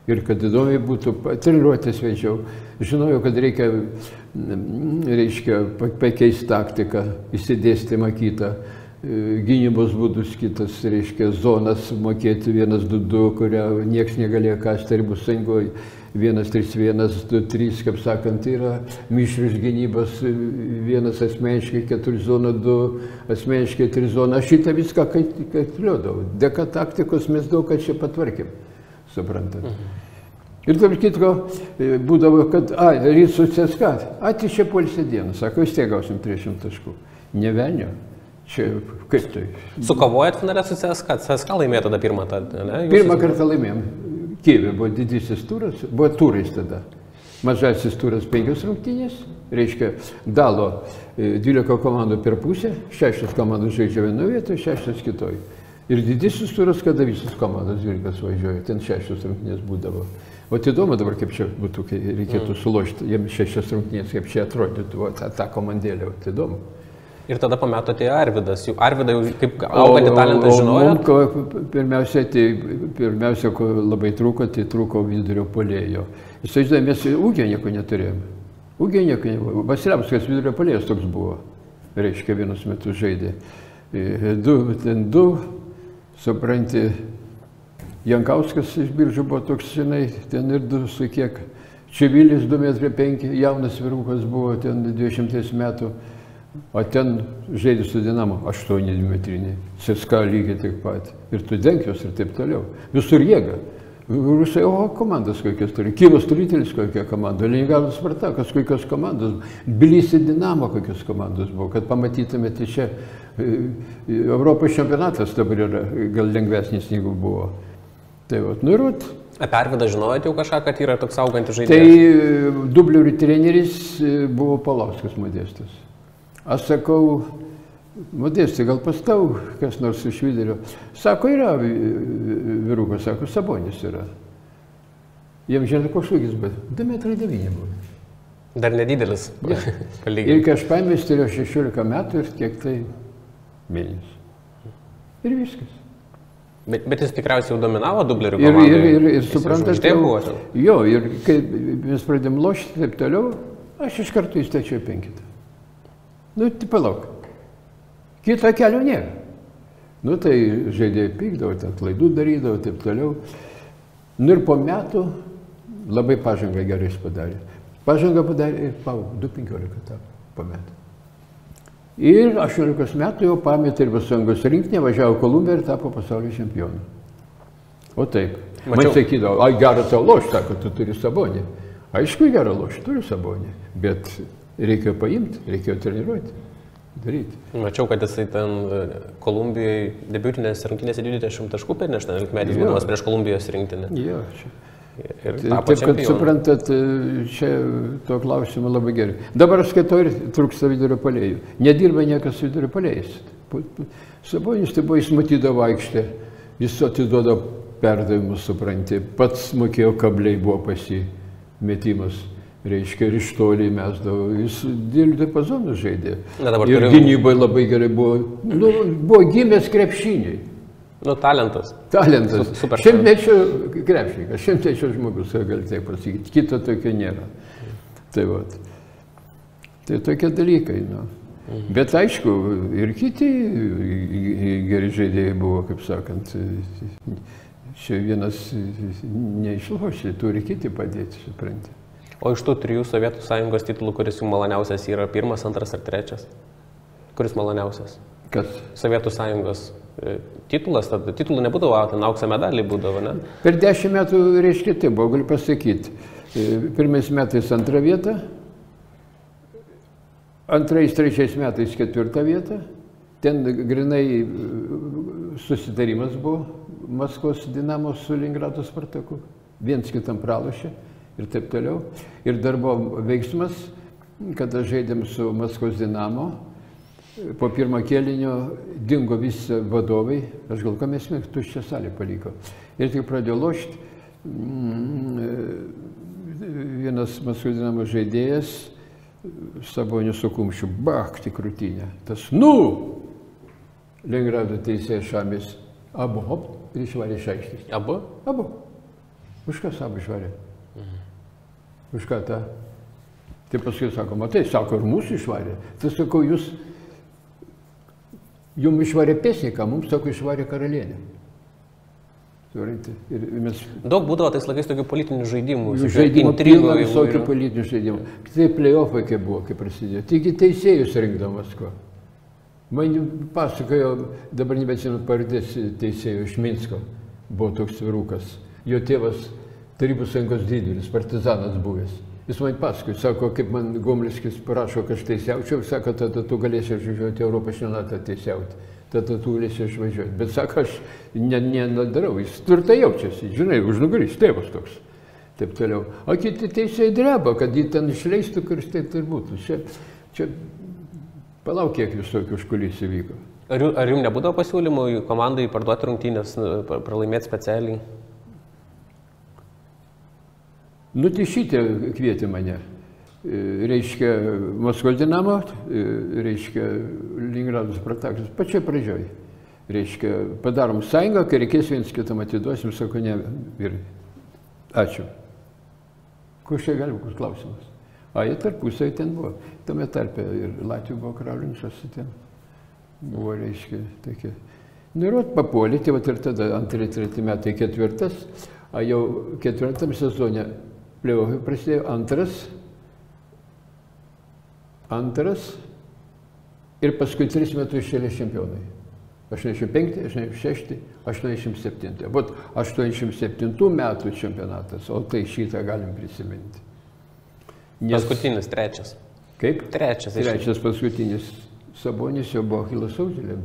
Ir kad įdomiai būtų, treniruotės vežiau. Žinojau, kad reikia pakeisti taktiką, įsidėstymą kitą, gynybos būdus kitas, reiškia, zonas mokėti 1-2-2, kurią nieks negalėjo kasti, ir bus sąjungoje 1-3-1, 2-3, kaip sakant, yra mišrius gynybos, 1 asmeniškai, 4 zona, 2 asmeniškai, 3 zona. Aš šitą viską kaitliodavau. Dėka taktikos mes daug ką čia patvarkėm, suprantat. Ir tarp kitko būdavo, kad, ryt su CSKA, tai čia poilsio dieną, sako, vis tiek gausim 300 taškų. Ne velnio. Čia kaip tai? Sukovojat finale su CSKA? CSKA laimėjo tada pirmą, ne? Pirmą kartą laimėjom. Kijeve buvo didysis turas, buvo turais tada. Mažasis turas 5 rungtynės, reiškia, dalo 12 komandų per pusę, 6 komandos žaidžia vienoje vietoje, 6 kitoje. Ir didysis turas, kada visos komandos 12 važiuoja, ten 6 rungtynės būdavo. O įdomu dabar, kaip čia būtų, kai reikėtų sulošti jiems 6 rungtynės, kaip čia atrodytų, tą komandėlę, įdomu. Ir tada po metų atėjo Arvydas. Arvydą jau kaip augantį talentą žinojot? Pirmiausia, ko labai trūko, tai trūko vidurio puolėjo. Įsivaizduoju, mes ūgio nieko neturėjom. Ūgio nieko nebuvo. Vasiliauskas vidurio puolėjas toks buvo. Reiškia, vienus metus žaidė. Du, supranti, Jankauskas iš Biržų buvo toks, žinai, ten ir 2 su kiek. Čivilis 2,5 m, jaunas vyrukas buvo, ten 20 metų. O ten žaidė su Dinamo 8-metriniai, CSKA lygiai taip pat. Ir Tudenkios ir taip toliau. Visur jėga. Rusai, komandas kokias turi. Kyvas Tulitelis kokia komanda, Leningradas Spartakas kokios komandos, Tbilisi Dinamo kokios komandos buvo. Kad pamatytumėte čia, Europos čempionatas dabar yra gal lengvesnis negu buvo. Tai vat, nu ir vat. Apie Arvydą žinojot jau kažką, kad yra toks augantis žaidėjas? Tai dublerių treneris buvo Paulauskas Modestas. Aš sakau, Modestai, gal pas tau kas nors iš vidurio. Sako, yra vyrukas, sako, Sabonis yra. Jiems žinai, koks ūgis, bet 2,9 m buvo. Dar nedidelis. Ir kai aš paėmė, jis turėjo 16 metų ir kiek tai mėnesių. Ir viskas. Bet jis tikriausiai jau dominavo dublerių komandoje. Ir suprantat, jo, ir kai mes pradėjom lošti taip toliau, aš iš karto įstačiau 5. Nu, tai palauk. Kito kelio nėra. Nu, tai žaidėjai pykdavo, ten klaidų darydavo, taip toliau. Nu, ir po metų labai pažangą gerai padarė. Pažangą padarė ir 2,15 tapo po metų. Ir 18 metų jau pametė ir Sąjungos rinktinė, važiavo Kolumbiją ir tapo pasaulio čempionu. O taip. Man sakydavo, gerą tau lošti, sako, tu turi Sabonį. Aišku, gerą lošti, turiu Sabonį, bet reikėjo paimti, reikėjo treniruoti, daryti. Mačiau, kad jisai ten Kolumbijoje debiutinės rungtynėse 20 taškų per 18 metais būdamas prieš Kolumbijos rinktinę. Jo, čia. Ir taip, kad suprantat, čia to klausimą labai gerai. Dabar aš skaitau ir trūksta vidurio puolėjų. Nedirba niekas vidurio puolėjais. Sabonis tai buvo, jis matydavo aikštę, jis atiduoda perdavimus, supranti. Pats mokėjo, kabliai buvo pas jį metimas. Reiškia, ir iš toliai mesdavo. Jis didelį pazonų žaidė. Ir gynyboje labai gerai buvo. Nu, buvo gimęs krepšiniai. Nu, talentas. Talentas. Šimtmečio krepšininkas, šimtmečio žmogus, gali taip pasakyti. Kito tokio nėra. Tai vat. Tai tokie dalykai, nu. Bet aišku, ir kiti geri žaidėjai buvo, kaip sakant. Čia vienas neišlošė, turi kiti padėti, supranti. O iš tų 3 Sovietų Sąjungos titulų, kuris jums maloniausias yra 1, 2 ar 3? Kuris maloniausias? Kas? Sovietų Sąjungos titulas, tada titulų nebūdavo, ten aukso medaliai būdavo, ne? Per 10 metų, reiškia, taip buvo, galiu pasakyti. 1 metais 2 vieta, 2-3 metais 4 vieta. Ten grinai susitarimas buvo Maskvos Dinamo su Leningrado Spartaku. Viens kitam pralošė. Ir taip toliau. Ir dar buvo veiksmas, kada žaidėm su Maskvos Dinamo. Po pirmo kėlinio dingo visi vadovai. Aš gal ką mes tuščią salę paliko. Ir tik pradėjo lošti. vienas Maskvos Dinamo žaidėjas Sabonį su kumščiu, bakti krūtinę. Tas, Leningrado teisėjas Šamis, abu, hop, ir išvarė iš aikštės. Abu? Abu. Už ką abu išvarė? Už ką tą? Tai paskui sako, matai, sako, ir mūsų išvarė. Tai sakau, jums išvarė pėsniką, mums, sako, išvarė karalienę. Ir mes... Daug būdavo tais laikais tokių politinių žaidimų. Žaidimų pilna visokių politinių žaidimų. Tai play-offai kaip buvo, kai prasidėjo. Taigi teisėjus rinkdavo Maskva. Man pasakojo, dabar nebeatsimenu pavardės teisėjų iš Minsko, buvo toks vyrukas. Jo tėvas Tarybų Sąjungos didelis, partizanas buvęs. Jis man pasakojo, sako, kaip man Gomliskis parašo, kad aš teisiaučiau, sako, tada tu galėsi išvažiuoti Europos čempionatą teisiauti. Tada tu galėsi išvažiuoti. Bet sako, aš nedarau, jis tvirtai jaučiasi, žinai, užnugarys, tėvas toks. Taip toliau. O kiti teisėjai dreba, kad jį ten išleistų, kuris taip ir būtų. Čia palauk, kiek visokių užkulisių vyko. Ar jums nebūdavo pasiūlymų komandai parduoti rungtynės, pralaimėti specialiai? Tai šitie kvietė mane. Reiškia, Maskvos Dinamo, reiškia, Leningrado Spartakas, pačioj pradžioj. Reiškia, padarom sąjungą, kai reikės viens kitam atiduosim, sako, ne, vyrai. Ačiū. Koks čia gali būti klausimas? Jie tarpusai ten buvo. Tame tarpe ir Latvijų buvo Karalinsas ten. Buvo, reiškia, tokie. Ir papuolė, tai ir tada 2-3 metai 4. Jau 4 sezone play-offai prasidėjo antras ir paskui 3 metų išėlės čempionai. 85, 86, 87. Vat 87 metų čempionatas, o tai šitą galim prisiminti. Paskutinis, trečias. Kaip? Trečias. Trečias paskutinis. Sabonis jau buvo Achilo Sauzelė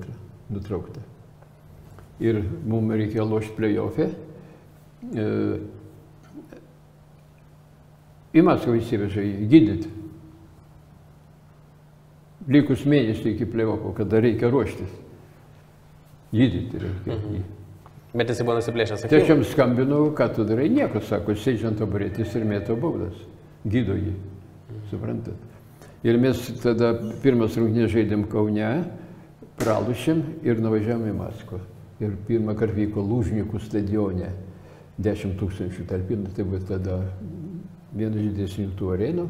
nutraukta. Ir mums reikėjo lošti play-off'e. Į Maskvą įsivežė jį gydyti. Likus mėnesį iki play-off'o, kada reikia ruoštis. Gydyti reikia jį. Bet jis buvo nusiplėšęs. Tai aš jam skambinau, ką tu darai, nieko, sako, sėdžiant taburetės ir mėto baudas. Gydo jį. Suprantat? Ir mes tada pirmas rungtynės žaidėm Kaune, pralošėm ir nuvažiavom į Maskvą. Ir pirmą kartą vyko Lūžnikų stadione. 10 000 talpinų, tai buvo tada vienas didesnių tų arenų.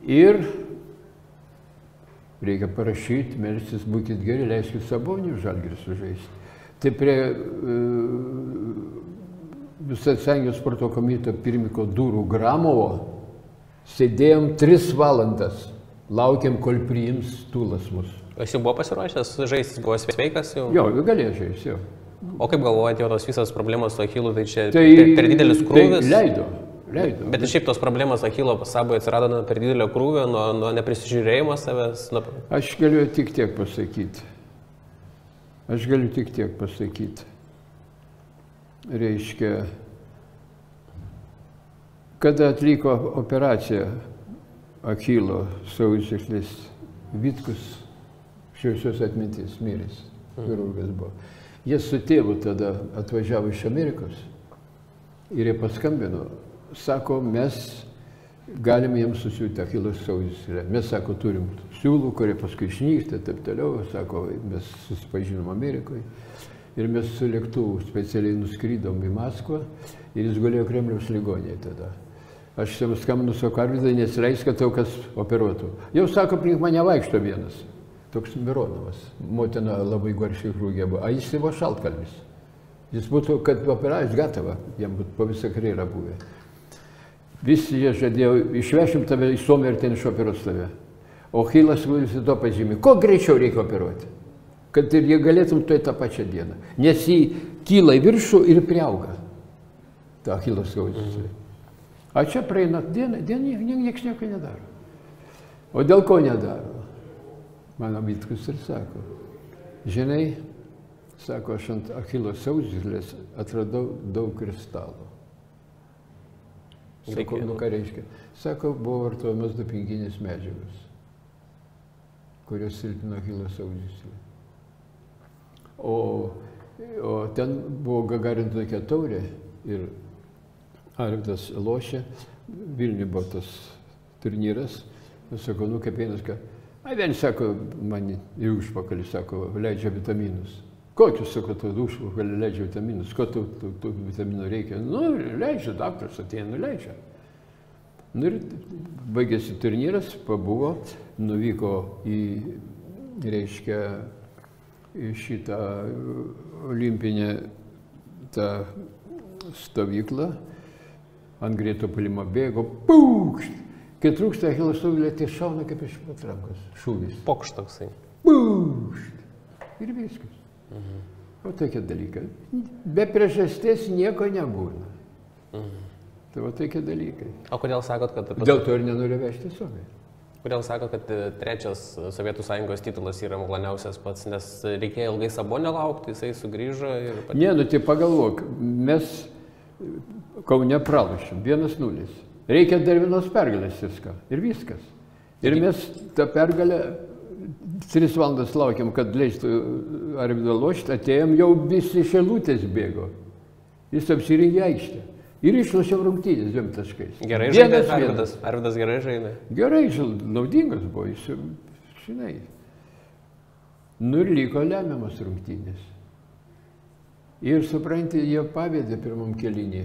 Ir reikia parašyti, melstis, būkit geri, leiskit Sabonių Žalgiris sužaisti. Tai prie Visai Sąjungos sporto komiteto pirmininko durų Gramovo sėdėjom 3 valandas, laukiam, kol priims Tūlas mus. Jis jau buvo pasiruošęs žaisti, buvo sveikas jau? Jo, galėjo žaisti, jo. O kaip galvojate, jau tos visas problemos su Achilu, tai čia per didelis krūvis? Tai leido. Bet šiaip tos problemos Achilo Saboje atsirado nuo per didelio krūvio, nuo neprisižiūrėjimo savęs? Aš galiu tik tiek pasakyti. Reiškia, kada atliko operaciją Achilo Sauzelės, Vitkus šviesios atminties miręs, chirurgas buvo. Jie su tėvu tada atvažiavo iš Amerikos ir jie paskambino, sako, mes galime jiems susiūti Achilo Sauzelę. Mes, sako, turim siūlų, kurie paskui išnyksta, taip toliau, sako, mes susipažinom Amerikoje. Ir mes su lėktuvu specialiai nuskrydom į Maskvą ir jis gulėjo Kremliaus ligoninėje tada. Aš jam skambinu, sako, Arvydai, nesileis, kad tau kas operuotų. Jau, sako, aplink mane vaikšto vienas, toks Mironovas. Motina labai garsiai chirurgija buvo, jis buvo šaltkalvis. Jis būtų, kad operavęs gatava, jam būtų po visą karjerą buvę. Visi jie žadėjo, išvešim tave į Suomiją ir ten išoperuos tave. O Achilas visi to pažymė, ko greičiau reikia operuoti, kad ir jie galėtum tuoj tą pačią dieną. Nes jį kyla į viršų ir priauga. Ta Achilo Sauzelė. A čia praeina diena, nieks nieko nedaro. O dėl ko nedaro? Mano Vitkus ir sako, žinai, sako, aš ant Achilo Sauzelės atradau daug kristalų. Sako, ką reiškia? Sako, buvo vartojamas dopinginės medžiagos, kurios silpino Achilo Sauzelę. O ten buvo Gagarino tokia taurė ir Arvydas lošia, Vilniuje buvo tas turnyras, sakau, nu kaip vienas, ką, vieni sako, man į užpakalį, sako, leidžia vitaminus. Kokius, sako, tu užpakalį leidžia vitaminus, ko tu vitaminų reikia? Nu, leidžia, daktaras ateina, leidžia. Nu ir baigėsi turnyras, pabuvo, nuvyko į, reiškia, į šitą olimpinę tą stovyklą, ant greito puolimo bėgo, pūkšt! Kai trūksta Achilo Saulė, tai šauna kaip iš patrankos, šūvis. Pokšt toksai. Pūkšt! Ir viskas. O tokie dalykai. Be priežasties nieko nebūna. Tai va tokie dalykai. O kodėl sakot, kad... Dėl to ir nenoriu vežti Suomiją. Kodėl sakot, kad trečias Sovietų Sąjungos titulas yra maloniausias pats, nes reikėjo ilgai Sabonio laukti, jisai sugrįžo ir... Ne, nu tai pagalvok, mes Kaune pralošėm, 1-0. Reikia dar vienos pergalės viską. Ir viskas. Ir mes tą pergalę 3 valandas laukiam, kad leistų Arvydą lošti, atėjom, jau visi šelutės bėgo. Jis apsirengė aikštę. Ir išlošėm rungtynės 2 taškais. Gerai žaidė Arvydas. Arvydas gerai žaidė. Gerai, naudingas buvo, jis, žinai. Nu ir liko lemiamas rungtynės. Ir supranti, jie pavedė pirmam kėlinį.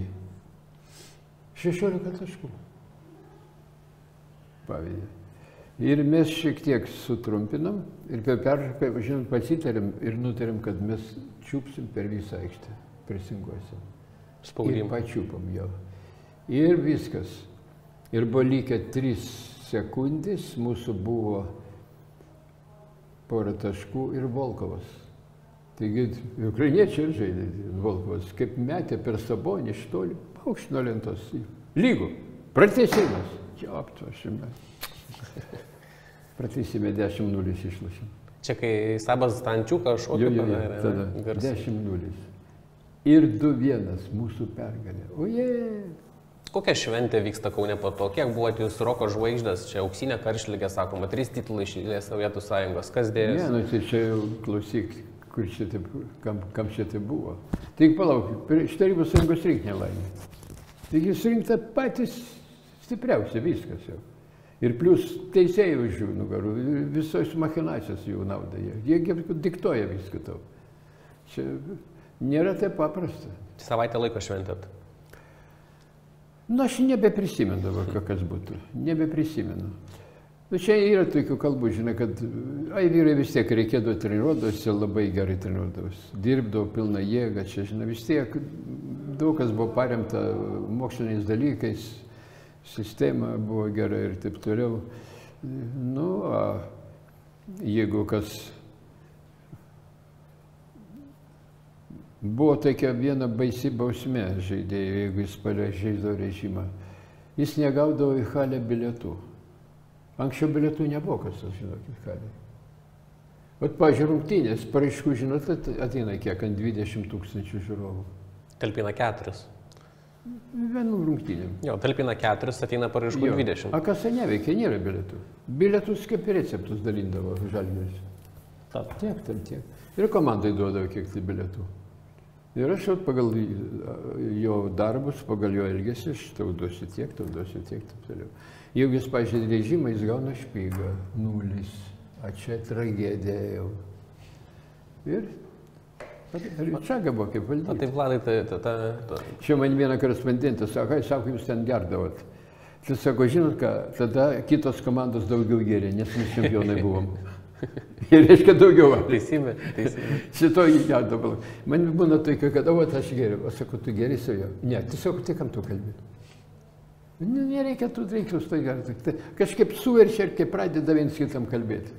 16 taškų. Pavedė. Ir mes šiek tiek sutrumpinam ir per pertrauką, žinot, pasitarėm ir nutarėm, kad mes čiupsim per visą aikštę, presinguosim. Ir pačiupam jo. Ir viskas. Ir buvo likę 3 sekundės, mūsų buvo porą taškų ir Volkovas. Taigi, ukrainiečiai žaidė Volkovas, kaip metė per Sabonį iš toli, paukšt nuo lentos. Lygų. Pratęsimas. Aptvašime. Pratęsime 10-0 išlošim. Čia kai Sabas Stančiuką šokė padarė. Tada 10-0. Ir 2-1 mūsų pergalė. Oje! Kokia šventė vyksta Kaune po to? Kiek buvote jūs roko žvaigždės? Čia auksinė karštligė, sakoma, 3 titulai iš eilės Sovietų Sąjungos. Kas dėjosi? Ne, nu tai čia jau klausyk, kur čia taip, kam čia tai buvo. Taigi palauk, iš Tarybų Sąjungos rinktinė laimė. Taigi surinkta patys stipriausia, viskas jau. Ir plius teisėjai už jų nugarų, visos machinacijos jų nauda. Jie diktuoja viską tau. Čia nėra taip paprasta. Savaitę laiko šventėt. Nu, aš nebeprisimenu dabar, kas būtų. Nebeprisimenu. Nu, čia yra tokių kalbų, žinai, kad vyrai vis tiek reikėdavo treniruodavosi, labai gerai treniruodavosi. Dirbdavo pilną jėgą, čia, žinai, vis tiek daug kas buvo paremta moksliniais dalykais, sistema buvo gera ir taip toliau. Nu, jeigu kas... Buvo tokia viena baisi bausmė žaidėjų, jeigu jis pažeisdavo režimą. Jis negaudavo į halę bilietų. Anksčiau bilietų nebuvo, kas tas, žinokit, halė. Vat, pavyzdžiui, rungtynės, paraiškų, žinot, ateina kiek, ant 20 000 žiūrovų. Talpina 4. Vienų rungtynėm. Jo, talpina 4, ateina paraiškų 20. A kas neveikia, nėra bilietų. Bilietus kaip receptus dalindavo Žalgiris. Tiek, tam tiek. Ir komandai duodavo kiek tai bilietų. Ir aš pagal jo darbus, pagal jo elgesį, aš tau duosiu tiek, taip toliau. Jeigu jis pažeidė režimą, jis gauna špygą, 0. A čia tragedija jau. Ir Čaga buvo kaip valdyti. O tai Vladai, Čia man viena korespondentė sako, jūs ten gerdavot. Tai sako, žinot ką, tada kitos komandos daugiau gėrė, nes mes čempionai buvom. Ir reiškia daugiau. Teisybė. Šito įdėdavo. Man būna tokia, kad aš geriu. Aš sakau, tu geri su juo? Ne, tiesiog tai kam tu kalbė. Nereikia tų reiklus tai gerti. Kažkaip suverčia ir kaip pradeda viens kitam kalbėti.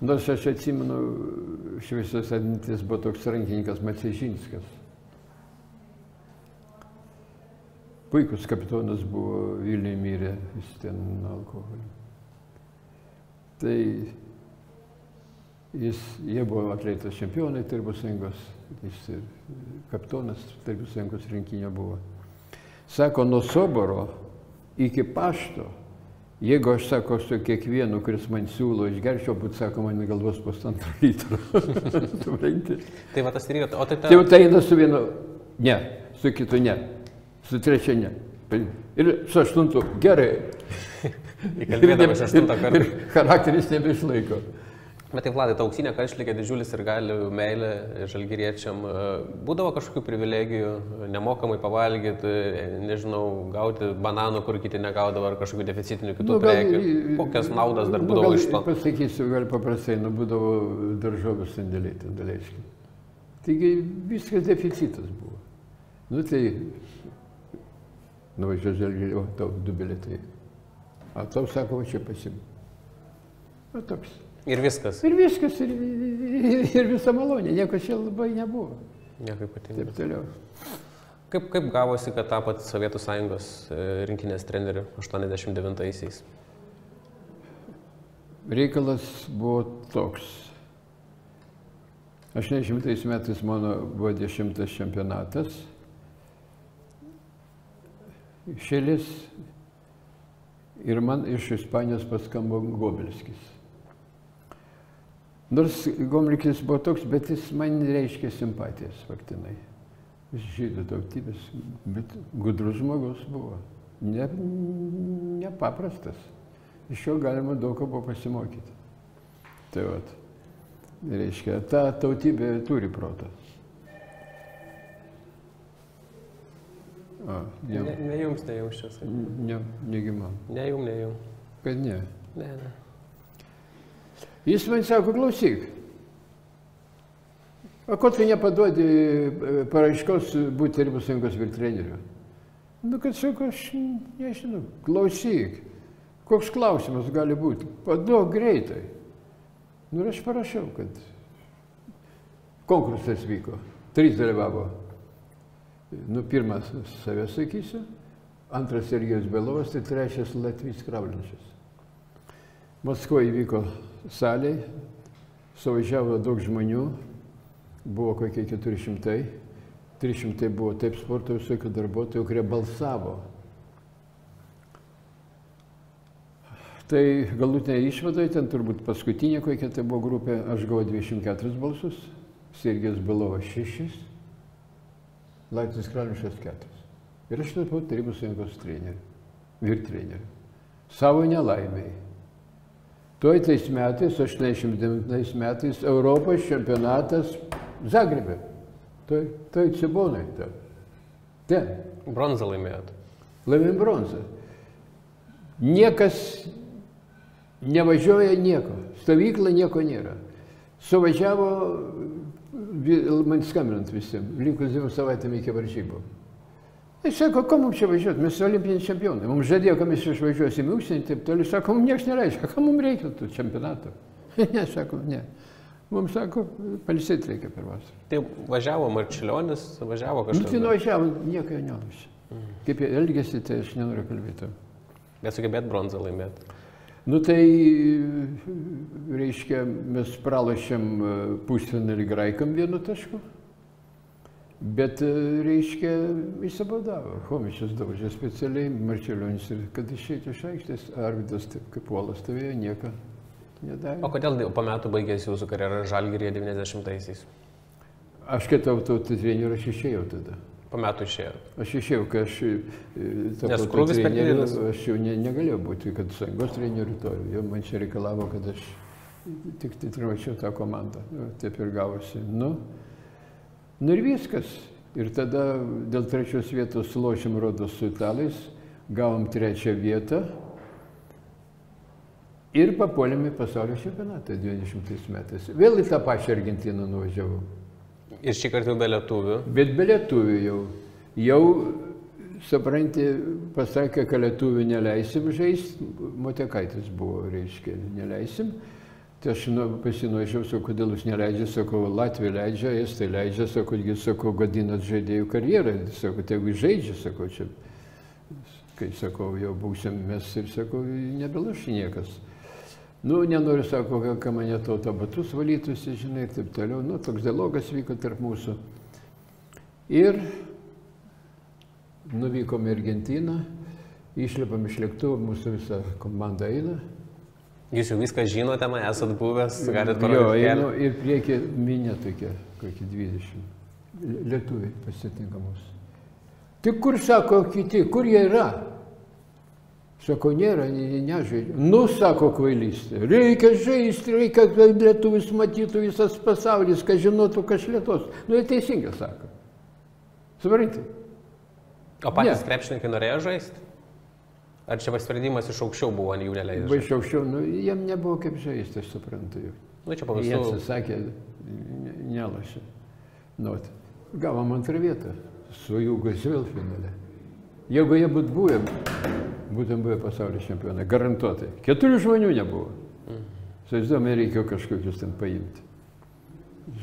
Nors aš atsimenu, šviesios atminties buvo toks rankininkas Maciejžinskas. Puikus kapitonas buvo, Vilniuje mirė, jis ten alkoholį. Tai jie buvo atleitas čempionai Tarybų Sąjungos, jis ir kapitonas Tarybų Sąjungos rinkinio buvo. Sako, nuo Soboro iki pašto, jeigu aš, sako, su kiekvienu, kuris man siūlo išgerčiau, būt, sako, man galvos po 1,5 litro. Tai va tas ir yra. Tai eina su vienu, ne, su kitu ne. su 3 ne. Ir su 8 gerai. Įkalbėdamas 8 kartą. Ir charakteris nebeišlaiko. Bet taip, Vladai, ta auksinė karštligė didžiulis ir gali meilė žalgiriečiam. Būdavo kažkokių privilegijų, nemokamai pavalgyti, nežinau, gauti bananų, kur kiti negaudavo, ar kažkokių deficitinių kitų prekių. Kokias naudas dar būdavo iš to? Pasakysiu, gal paprastai, būdavo daržovių sandėliai ten daleiškai. Taigi viskas deficitas buvo. Tai nuvažiuoju žalgirį, o tau 2 bilietai. O tau sako, va čia pasim. O toks. Ir viskas. Ir viskas, ir visa malonė, nieko čia labai nebuvo. Nieko ypatingo. Taip toliau. Kaip gavosi, kad tapot Sovietų Sąjungos rinktinės treneriu 89-aisiais? Reikalas buvo toks. 80 metais mano buvo 10 čempionatas. Šėlis ir man iš Ispanijos paskambo Gobelskis. Nors Gomlikis buvo toks, bet jis man reiškia simpatijas faktinai. Jis žydų tautybės, bet gudrus žmogus buvo. Nepaprastas. Iš jo galima daug ko buvo pasimokyti. Tai vat, reiškia, ta tautybė turi protą. Ne jums, ne jums čia. Negi man. Ne jum, ne jum. Kad ne? Ne. Jis man sako, klausyk, o ko tu nepaduodi paraiškos būti Tarybų Sąjungos vyrtreneriu? Kad sako, aš nežinau, klausyk, koks klausimas gali būti, paduok greitai. Ir aš parašiau, kad konkursas vyko, 3 dalyvavo. Pirmas save sakysiu, antras Sergejus Belovas, tai 3 Latvijos Kravlinčius. Maskvoje įvyko salėj, suvažiavo daug žmonių, buvo kokie 400, 300 buvo taip sporto visokių darbuotojų, kurie balsavo. Tai galutinė išvada, ten turbūt paskutinė kokia tai buvo grupė, aš gavau 24 balsus, Sergejus Belovas 6, Latvijos Kravlinčius 4. Ir aš tapau Tarybų Sąjungos treneriu, vyrtreneriu. Savo nelaimėjai. Tuoj tais metais, 89 metais, Europos čempionatas Zagrebe. Tuoj Cibonai. Ten. Bronzą laimėjot. Laimėjom bronzą. Niekas nevažiuoja nieko. Stovykla nieko nėra. Suvažiavo, man skambinant visiems, likus 2 savaitėm iki varžybų. Jis sako, ko mums čia važiuoti, mes olimpiniai čempionai. Mums žadėjo, kad mes išvažiuosim į užsienį, taip toliau. Sako, mums nieks nereiškia, ką mums reikia tų čempionatų. Ne, sako, ne. Mums sako, pailsėti reikia per vasarą. Tai važiavo Marčiulionis, važiavo kažkas. Tai nuvažiavo, nieko jo nevažiavo. Kaip jie elgėsi, tai aš nenoriu kalbėti. Bet sugebėt bronzą laimėti. Tai, reiškia, mes pralošėm pusfinalį graikam 1 tašku. Bet, reiškia, įsibadavo. Chomičius daužė specialiai, Marčiulionis, ir kad išėti iš aikštės, Arvydas taip kaip puolas stovėjo, nieko nedarė. O kodėl po metų baigėsi jūsų karjera Žalgiryje 90-aisiais? Aš kai tapau treneriu, aš išėjau tada. Po metų išėjau? Aš išėjau, kai aš tapau treneriu, aš jau negalėjau būti, kad Sąjungos treneriu to. Jau man čia reikalavo, kad aš tik treniruočiau tą komandą. Taip ir gavosi. Ir viskas. Ir tada dėl 3 vietos lošėm rodos su italais, gavom 3 vietą ir papuolėme į pasaulio čempionatą 20 metais. Vėl į tą pačią Argentiną nuvažiavau. Ir šį kartą jau be lietuvių? Bet be lietuvių jau. Jau, supranti, pasakė, kad lietuvių neleisim žaisti, Motekaitis buvo, reiškia, neleisim. Tai aš pasinuošiau, sakau, kodėl jūs neleidžia, sakau, Latvija leidžia, Estai leidžia, sakau, gadinat žaidėjų karjerą, sakau, tai jeigu žaidžia, sakau, čia, kai, sakau, jau būsim mes ir, sakau, nebelaši niekas. Nenoriu, sako, ką mane tauta batus valytųsi, žinai, ir taip toliau. Toks dialogas vyko tarp mūsų. Ir nuvykom į Argentiną, išlipam iš lėktuvo, mūsų visa komanda eina. Jūs jau viską žinote, man esat buvęs, galite parodyti kelią. Ir priekį minė tokia, kokie 20. Lietuviai pasitinka mus. Tik kur, sako kiti, kur jie yra? Sako, nėra, nežaidžia. Nu, sako kvailystė. Reikia žaisti, reikia, kad lietuvis matytų visas pasaulis, kad žinotų, kas Lietuvos. Nu, jie teisingai sako. Supranti? O patys krepšininkai norėjo žaisti? Ar čia sprendimas iš aukščiau buvo, jų neleidžia? Iš aukščiau, nu, jiem nebuvo kaip žaisti, aš suprantu jau. Nu, čia pavisų. Jie atsisakė, nelašė. Nu, gavom antrą vietą su Jugos vėl finale. Jeigu jie būtų buvę, būtum buvę pasaulio čempionai, garantuotai. 4 žmonių nebuvo. Įsivaizduojame, reikėjo kažkokius ten paimti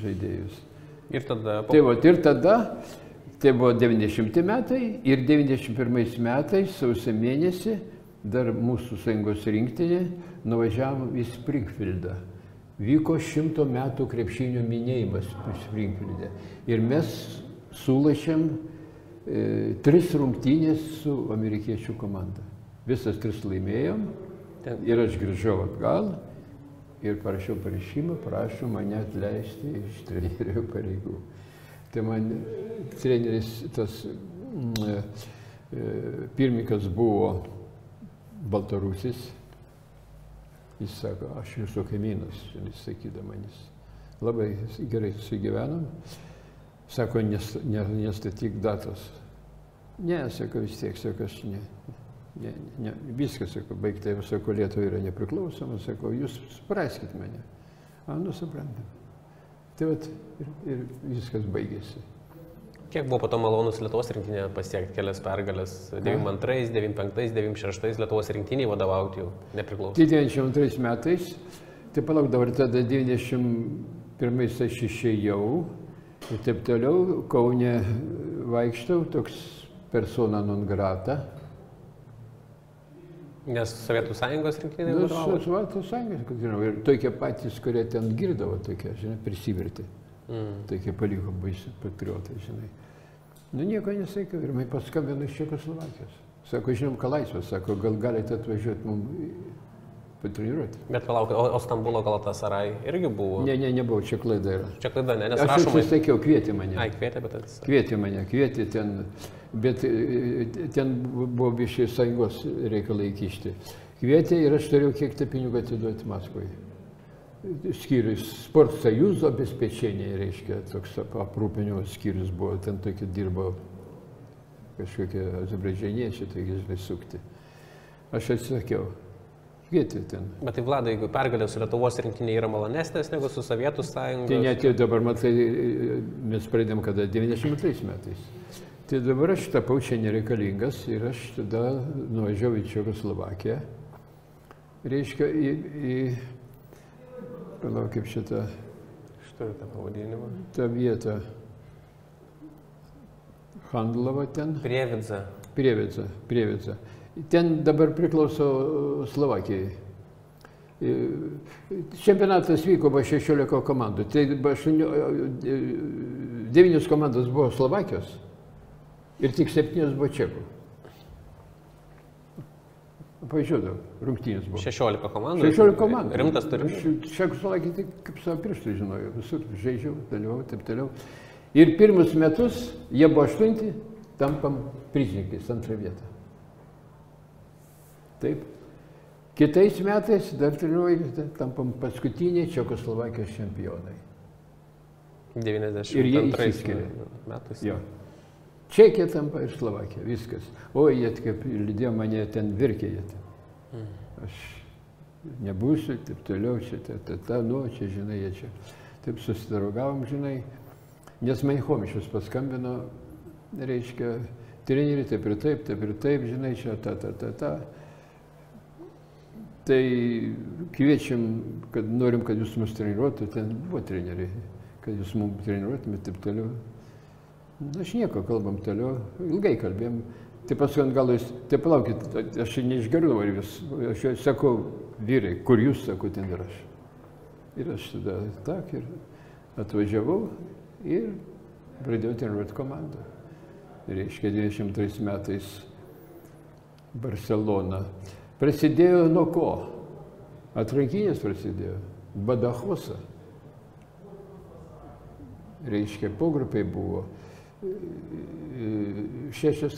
žaidėjus. Ir tada... Ir tada, tai buvo 90 metai ir 91 metais, sausio mėnesį, dar mūsų sąjungos rinktinė nuvažiavom į Springfieldą. Vyko 100 metų krepšinio minėjimas Springfielde. Ir mes sulašėm 3 rungtynės su amerikiečių komanda. Visas 3 laimėjom ir aš grįžau atgal ir parašiau pareiškimą, prašau mane atleisti iš trenerio pareigų. Tai man treneris, tas pirmininkas buvo baltarusis, jis sako, aš jūsų kaimynas, jis sakydama, jis labai gerai sugyvenom. Sako, nestatyk datos. Ne, sako, vis tiek, sako, aš ne. Viskas, sako, baigtai, sako, Lietuva yra nepriklausoma, sako, jūs supraskit mane. Nu, suprantam. Tai vat, ir viskas baigėsi. Kiek buvo po to malonus Lietuvos rinktinė pasiekti kelias pergalės? 92, 95, 96 Lietuvos rinktiniai vadovauti jau nepriklausomai. 92 metais, tai palauk dabar tada 91 aš išėjau. Ir taip toliau, Kaune vaikštau, toks persona non grata. Nes Sovietų Sąjungos rinktinė vadovavo? Sovietų Sąjungos, kad žinau, ir tokie patys, kurie ten girdavo, tokie, žinai, prisivertė. Tokie paliko baisi patriotai, žinai. Nu, nieko nesakiau, ir man paskambino iš Čekoslovakijos. Sako, žinom, ką laisvas, sako, gal galite atvažiuoti mums patreniruoti. Bet palauk, o Stambulo Galatasaray irgi buvo? Ne, nebuvo, čia klaida yra. Čia klaida, ne, nes rašoma... Aš atsisakiau, kvietė mane. Ai, kvietė, bet atsisakiau. Kvietė mane, kvietė ten, bet ten buvo biškai sąjungos reikalai kišti. Kvietė ir aš turėjau kiek tą pinigų atiduoti Maskvai. Skyrius, Sport Sąjūzo obespečenė, reiškia, toks aprūpinimo skyrius buvo, ten tokie dirbo kažkokie azerbaižaniečiai, tokie sukti. Aš atsisakiau. Kvietė ten. Bet tai, Vladai, jeigu pergalės su Lietuvos rinktinė yra malonesnės negu su Sovietų Sąjungos... Tai net jau dabar, matai, mes pradėjom kada 92 metais. Tai dabar aš tapau čia nereikalingas ir aš tada nuvažiavau į Čekoslovakiją. Reiškia, palauk, kaip šitą... Štai tą pavadinimą. Ta vieta. Handlova ten. Prievidza. Ten dabar priklauso Slovakijai. Čempionatas vyko buvo 16 komandų. Tai 9 komandos buvo Slovakijos ir tik 7 buvo Čekų. Pažiūrėjau, rungtynės buvo. 16 komandų? 16 komandų. Rimtas turinys. Čekoslovakija tai kaip savo pirštų žinojau. Visur žaidžiau, dalyvau, taip toliau. Ir pirmus metus jie buvo 8, tampam prizininkais, 2 vietą. Taip. Kitais metais dar tampam paskutiniai Čekoslovakijos čempionai. 92 metais. Jo. Čekija tampa ir Slovakija, viskas. O jie kaip lydėjo mane ten virkė. Aš nebūsiu, taip toliau, čia, čia, žinai, jie čia. Taip susidraugavom, žinai. Nes man Chomičius paskambino, reiškia, treneriai, taip ir taip, žinai, čia, ta. Tai kviečiam, kad norim, kad jūs mus treniruotų, ten buvo treneriai, kad jūs mums treniruotumėte, taip toliau. Aš nieko, kalbam toliau, ilgai kalbėjom. Tai paskui ant galo jūs, tai palaukit, aš neišgeriu dabar vis, aš sakau, vyrai, kur jūs, sakau, ten ir aš. Ir aš tada tak ir atvažiavau ir pradėjau treniruoti komandą. Reiškia, 93 metais Barcelona. Prasidėjo nuo ko? Atrankinės prasidėjo. Badajosa. Reiškia, pogrupiai buvo. 6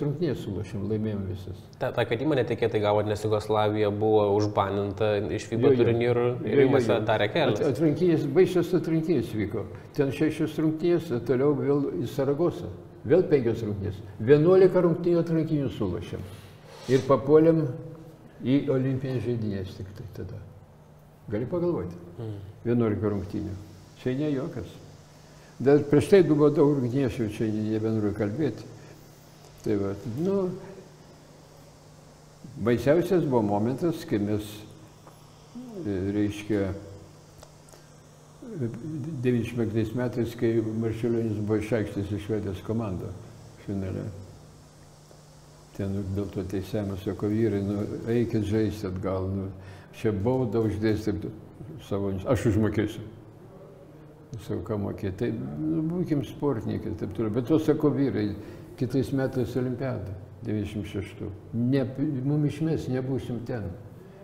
rungtynės sulašėm, laimėjom visas. Ta kadimą netikėtai gavo, nes Jugoslavija buvo užbaninta iš FIBA turnyrų ir jums darė kelias. Atrankinės, baisios atrankinės vyko. Ten 6 rungtynės, toliau vėl į Saragosą. Vėl 5 rungtynės. 11 rungtynių atrankinių sulašėm. Ir papuolėm į olimpinės žaidynės tik tai tada. Gali pagalvoti. 11 rungtynių. Čia ne jokas. Dar prieš tai buvo daug rungtynių, čia nebenoriu kalbėti. Tai va, nu, baisiausias buvo momentas, kai mes, reiškia, 95 metais, kai Marčiulionis buvo iš aikštės išvedęs komandą finale. Ten dėl to teisėjimas, sako, vyrai, nu, eikit žaisti atgal, nu, čia baudą uždėsi, savo, aš užmokėsiu. Sako, ką mokėti, tai nu, būkim sportininkai, taip toliau. Bet to, sako, vyrai, kitais metais olimpiada, 96. Mum išmes, nebūsim ten.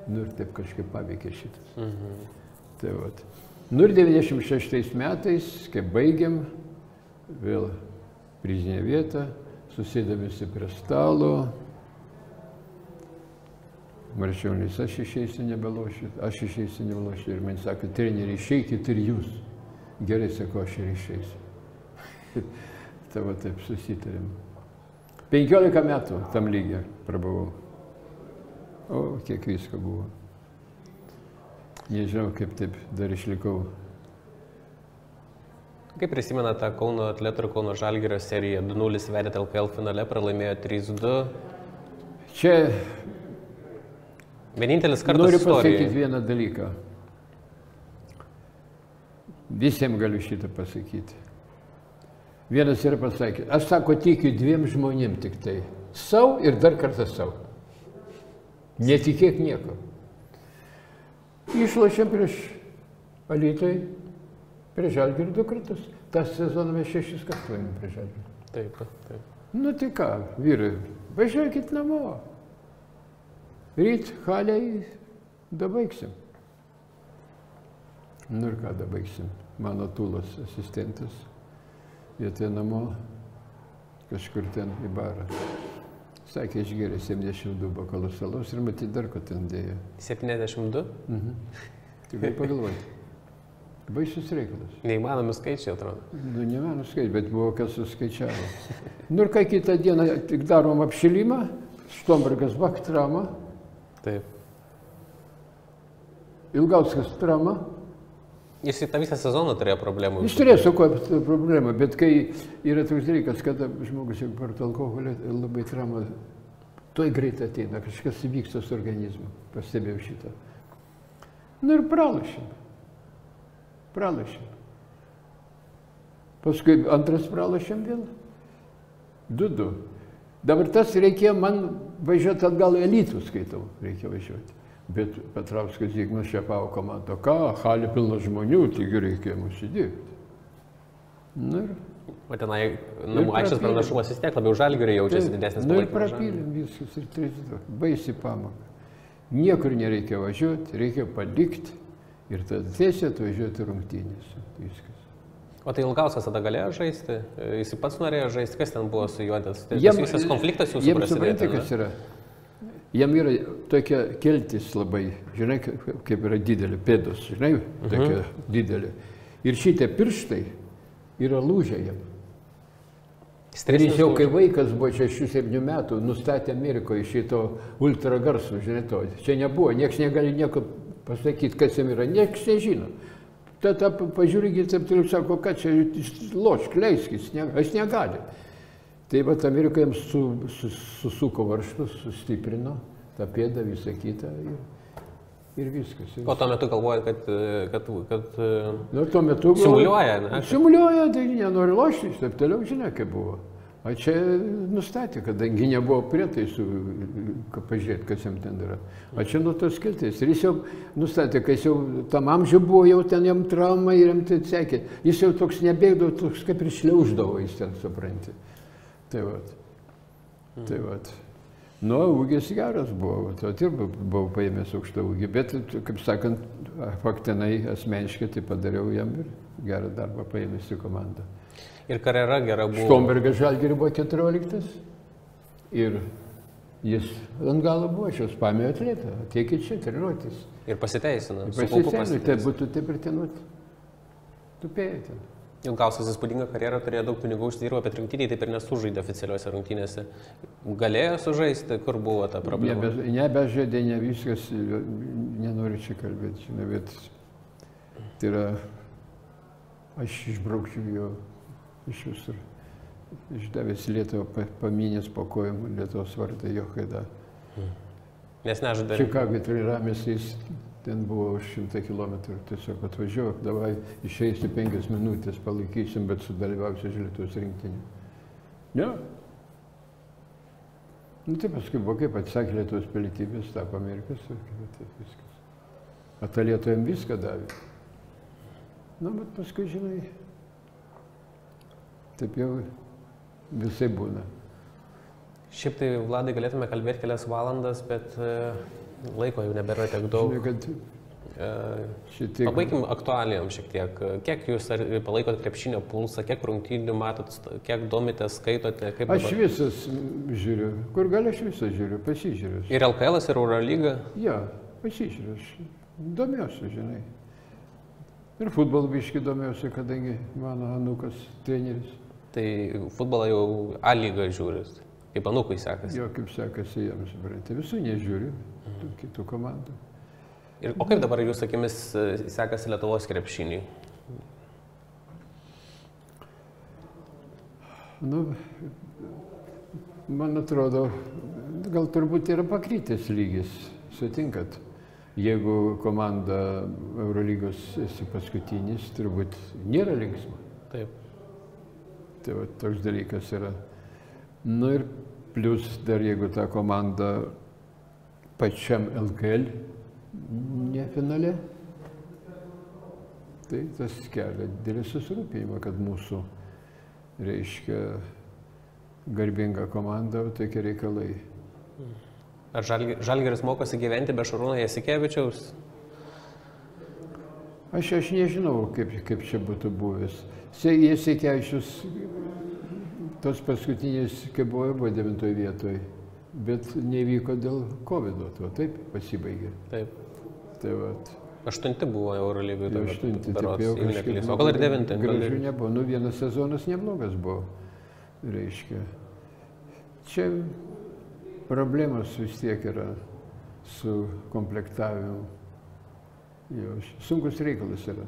Nu ir taip kažkaip paveikė šitas. Tai vat. Nu ir 96 metais, kai baigiam, vėl prizinė vieta, susėdamėsi prie stalo. Marčiulionis, aš išeisiu nebelošiu, ir man sako, treneri, išeikit ir jūs. Gerai, sako, aš ir išeisiu. Tai va taip susitarėm. 15 metų tam lygiai prabuvau. O, kiek visko buvo. Nežinau, kaip taip dar išlikau. Kaip prisimena tą Kauno Atletų ir Kauno Žalgirio seriją? 2-0 vedėt LKL finale, pralaimėjo 3-2. Čia vienintelis kartas noriu istorijoje. pasakyti vieną dalyką. Visiems galiu šitą pasakyti. Vienas yra pasakė, aš sako, tikiu 2 žmonėm tik tai. Sau ir dar kartą sau. Netikėk nieko. Išlošėm prieš Alytų, prieš Žalgirį 2 kartus. Tas sezoną mes 6 kartus laimėjom prieš Žalgirį. Taip, taip. Nu tai ką, vyrai, važiuokit namo. Ryt, haliai, dabaigsim. Nu ir ką dabaigsim. Mano Tūlas asistentas. Vietoj namo, kažkur ten į barą. Sakė, išgėrė 72 bokalus alaus ir matyti dar ko ten dėjo. 72? Tikrai pagalvoti. Baisus reikalas. Neįmanomi skaičiai, atrodo. Nu, neįmanomi skaičiai, bet buvo kas suskaičiavo. Nu ir kai kitą dieną tik darom apšilimą, Štombergas bak, trauma. Taip. Ilgauskas trauma. Jis į tą visą sezoną turėjo problemų. Jis turėjo su kuo problemą, bet kai yra toks dalykas, kada žmogus jau per alkoholį labai trauma, toj greit ateina, kažkas įvyksta su organizmu, pastebėjau šitą. Nu ir pralašėm. Paskui antras pralašėm vėl. 2-2. Dabar tas reikėjo man važiuoti atgal į Alytų, skaitau, reikia važiuoti. Bet Petrauskas Zigmas Šepavo komando, ką, halė pilna žmonių, taigi reikėjo mūsų dirbti. Nu ir... O tenai namų aikštės pranašumas vis tiek labiau Žalgiriui jaučiasi didesnis palaikymas. Nu ir prapylėm viskas ir 3-2. Baisi pamoka. Niekur nereikia važiuoti, reikia palikti ir tada tiesiai atvažiuoti rungtynės. Viskas. O tai Ilgauskas tada galėjo žaisti? Jis pats norėjo žaisti? Kas ten buvo su juo? Tas visas konfliktas jūsų prasidėjo? Jiems suprantate, kas yra? Jam yra tokia keltis labai, žinai, kaip yra didelė, pėdos, žinai, tokia didelė. Ir šitie pirštai yra lūžę jam. Ir jis jau kai vaikas buvo 6-7 metų, nustatė Amerikoje šito ultragarsų, žinai, to. Čia nebuvo, nieks negali nieko pasakyti, kas jam yra, nieks nežino. Tada pažiūrėkit, taip turiu, sako, kad čia lošk, leiskis, aš negali. Tai vat Amerikoje jiems susuko varštus, sustiprino tą pėdą, visą kitą ir viskas. O tuo metu galvoja, kad simuliuoja, ne? Simuliuoja, tai nenori loštis, taip toliau, žinia, kaip buvo. O čia nustatė, kadangi nebuvo prietaisų, pažiūrėti, kas jam ten yra. O čia nuo tos keltais. Ir jis jau nustatė, kai jis jau tam amžiu buvo, jau ten jam trauma ir jam tai sekė. Jis jau toks nebėgdavo, toks kaip ir šliauždavo, jis ten supranti. Tai vat. Nu, ūgis geras buvo, o ir buvau paėmęs aukštą ūgį, bet, kaip sakant, faktinai asmeniškai tai padariau jam ir gerą darbą paėmęs į komandą. Ir karjera gera buvo. Štombergas Žalgiriui buvo 14 ir jis ant galo buvo šios pamėjo atletą, ateikit čia treniruotis. Ir pasiteisino. Pasiteisino, tai būtų taip ir ten tupėjo ten. Ilgausias įspūdinga karjera, turėjo daug pinigų užsidirbo, bet rungtyniai taip ir nesužaidė oficialiuose rungtynėse. Galėjo sužaisti, kur buvo ta problema? Nebežaidė, ne viskas, nenoriu čia kalbėti, žinai, bet tai yra, aš išbraukčiau jo iš visur. Išdavęs Lietuvą, paminės po kojom Lietuvos vardą Jochaidą. Nes nežaidė. Čikagoj treniravomės, jis ten buvo už 100 kilometrų, tiesiog atvažiuok, davai išeisi 5 minutės, palaikysim, bet sudalyvausiu Lietuvos rinktinį. Ne? Nu tai paskui buvo, kaip atsakė Lietuvos pilietybės, tapo Amerikos, ir viskas. O ta Lietuva jam viską davė. Nu, bet paskui, žinai, taip jau visai būna. Šiaip tai, Vladai, galėtume kalbėti kelias valandas, bet laiko jau nebėra tiek daug. Pabaikim aktualijom šiek tiek. Kiek jūs palaikot krepšinio pulsą, kiek rungtynių matot, kiek domitės, skaitote? Aš visas žiūriu. Kur gali aš visą žiūriu, pasižiūriu. Ir LKL, ir Eurolyga? Jo, pasižiūriu. Aš domiuosi, žinai. Ir futbolą biškį domiuosi, kadangi mano anūkas treneris. Tai futbolą jau A lygą žiūris. Kaip anūkui sekasi? Jo, kaip sekasi jiems, suprantate. Visų nežiūriu, kitų komandų. O kaip dabar jūs akimis sekasi Lietuvos krepšiniui? Nu, man atrodo, gal turbūt yra pakrytęs lygis, sutinkat. Jeigu komanda Eurolygos esi paskutinis, turbūt nėra linksma. Taip. Tai va, toks dalykas yra. Nu ir plus dar jeigu ta komanda pačiam LKL ne finale, tai tas kelia didelį susirūpinimą, kad mūsų, reiškia, garbinga komanda, tokie reikalai. Ar Žalgiris mokosi gyventi be Šarūno Jasikevičiaus? Aš nežinau, kaip čia būtų buvęs. Jasikevičius tos paskutinės, kaip buvo 9 vietoje, bet nevyko dėl COVID-o, taip pasibaigė. Taip. Tai vat. 8 buvo Eurolygoje. 8, taip jau kažkaip. O gal ir 9? Gražių nebuvo. Nu, vienas sezonas neblogas buvo, reiškia. Čia problemos vis tiek yra su komplektavimu. Sunkus reikalas yra.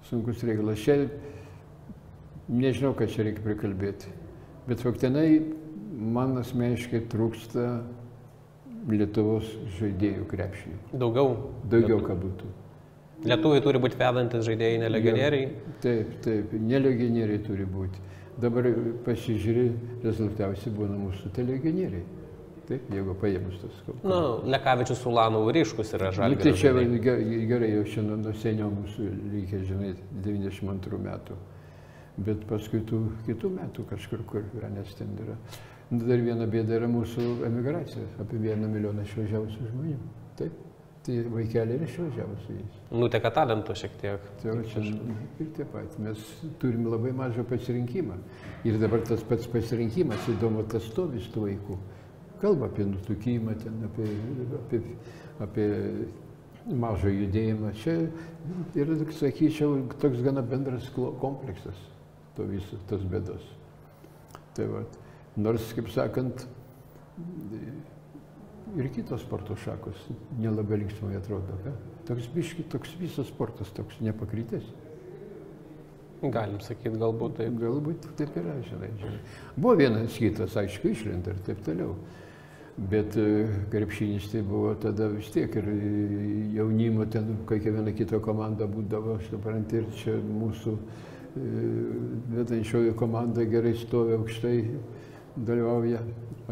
Sunkus reikalas. Čia nežinau, ką čia reikia prikalbėti. Bet faktinai man asmeniškai trūksta Lietuvos žaidėjų krepšinio. Daugiau ką būtų. Lietuvai turi būti vedantis žaidėjai, ne legionieriai? Taip, ne legionieriai turi būti. Dabar pasižiūrė, rezultatyviausiai būna mūsų tie legionieriai. Taip, jeigu paėmus tas kalbas. Nu, Lekavičius su Ulanovu ryškus yra Žalgirio. Tai čia gerai, jau šiandien nuo seniau mūsų lygiai, žinai, 92 metų. Bet paskui tų kitų metų kažkur, kur Renės ten yra. Dar viena bėda yra mūsų emigracija. Apie 1 milijoną išvažiavusių žmonių. Taip. Tai vaikeliai ir išvažiavo su jais. Nuteka talento šiek tiek. Tai čia ir taip pat. Mes turim labai mažą pasirinkimą. Ir dabar tas pats pasirinkimas, įdomu, tas stovis tų vaikų. Kalba apie nutukimą, apie mažą judėjimą. Čia yra, sakyčiau, toks gana bendras kompleksas to viso, tos bėdos. Tai va, nors, kaip sakant, ir kitos sporto šakos nelabai linksmai atrodo. Toks biški, toks visas sportas toks nepakrytęs. Galim sakyti, galbūt taip. Galbūt taip yra, žinai. Buvo vienas kitas, aišku, išlenda ir taip toliau. Bet krepšinis tai buvo tada vis tiek ir jaunimo ten, kokia viena kita komanda būdavo, aš suprantu, ir čia mūsų vedančioji komanda gerai stovi aukštai, dalyvauja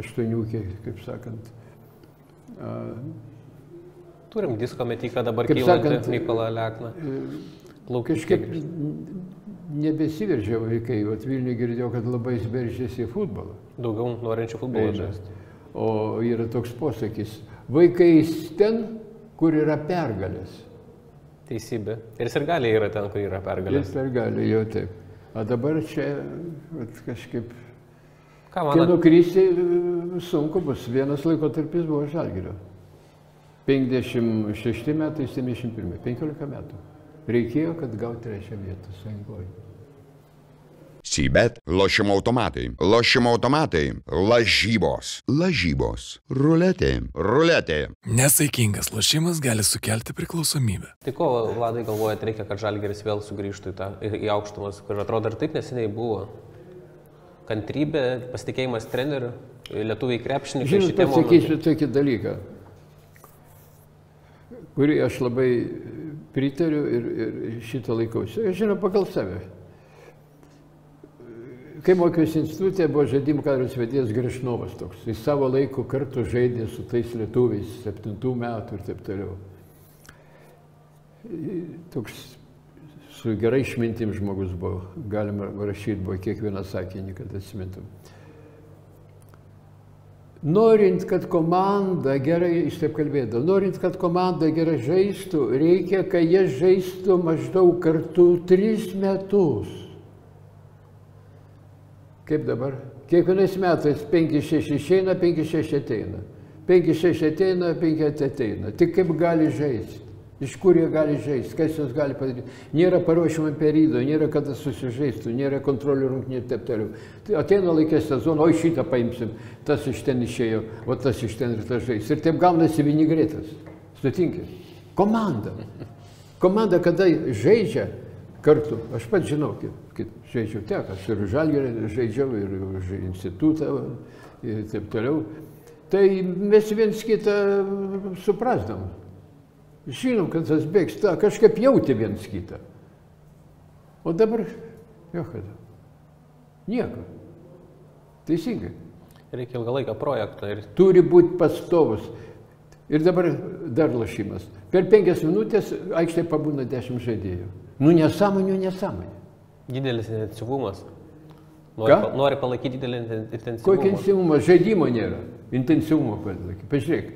aštuoniukė, kaip sakant. Turim disko metiką dabar kylantį Nikolą Lekną. Kažkaip nebesiveržia vaikai. Vat Vilniuje girdėjau, kad labai veržėsi į futbolą. Daugiau norinčių futbolą žaisti. O yra toks posakis, vaikais ten, kur yra pergalės. Teisybė. Ir sirgaliai yra ten, kur yra pergalės. Ir sirgaliai, jau taip. O dabar čia kažkaip... Ką Kai manot? nukristi sunku bus. Vienas laikotarpis buvo Žalgirio. 56 metai, 71, 15 metų. Reikėjo, kad gauti 3 vietą Sąjungoje. Sybet, lošimo automatai, lažybos, ruletė, ruletė. Nesaikingas lošimas gali sukelti priklausomybę. Tai ko, Vladai, galvojat, reikia, kad Žalgiris vėl sugrįžtų į aukštumas, kur atrodo ir taip neseniai buvo? Kantrybė, pasitikėjimas treneriu, lietuviai krepšininkai. Žinot, pasakysiu tokį dalyką, kurį aš labai pritariu ir šitą laikausi. Aš žinau pagal save. Kai mokiausi institutė, buvo žaidimų kadros vedėjas Grešnovas toks. Jis savo laiku kartu žaidė su tais lietuviais 7 metų ir taip toliau. Toks su gerai išmintim žmogus buvo. Galima rašyti buvo kiekvieną sakinį, kad atsimintum. Norint, kad komanda gerai, jis taip kalbėdavo, norint, kad komanda gerai žaistų, reikia, kad jie žaistų maždaug kartu 3 metus. Kaip dabar? Kiekvienais metais 5-6 išeina, 5-6 ateina. 5-6 ateina, 5 ateina. Tik kaip gali žaisti. Iš kur jie gali žaisti, kas jos gali padaryti. Nėra paruošimo periodo, nėra kada susižaistų, nėra kontrolių rungtynių ir taip toliau. Tai ateina laikės sezoną, oi šitą paimsim, tas iš ten išėjo, o tas iš ten ir tas žais. Ir taip gaunasi vinigretas. Sutinkit? Komanda. Komanda, kada žaidžia kartu, aš pats žinau, kaip žaidžiau tiek, aš ir Žalgirį žaidžiau, ir už institutą, ir taip toliau. Tai mes viens kitą suprasdam. Žinom, kad tas bėgs, kažkaip jauti viens kitą. O dabar, kada? Nieko. Teisingai. Reikia ilgalaikio projekto. Turi būti pastovus. Ir dabar dar lošimas. Per 5 minutės aikštėje pabūna 10 žaidėjų. Nu nesąmonė, nesąmonė. Didelis intensyvumas. Nori palaikyti didelį intensyvumą. Kokio intensyvumo? Žaidimo nėra. Intensyvumo palaikyti. Pažiūrėk.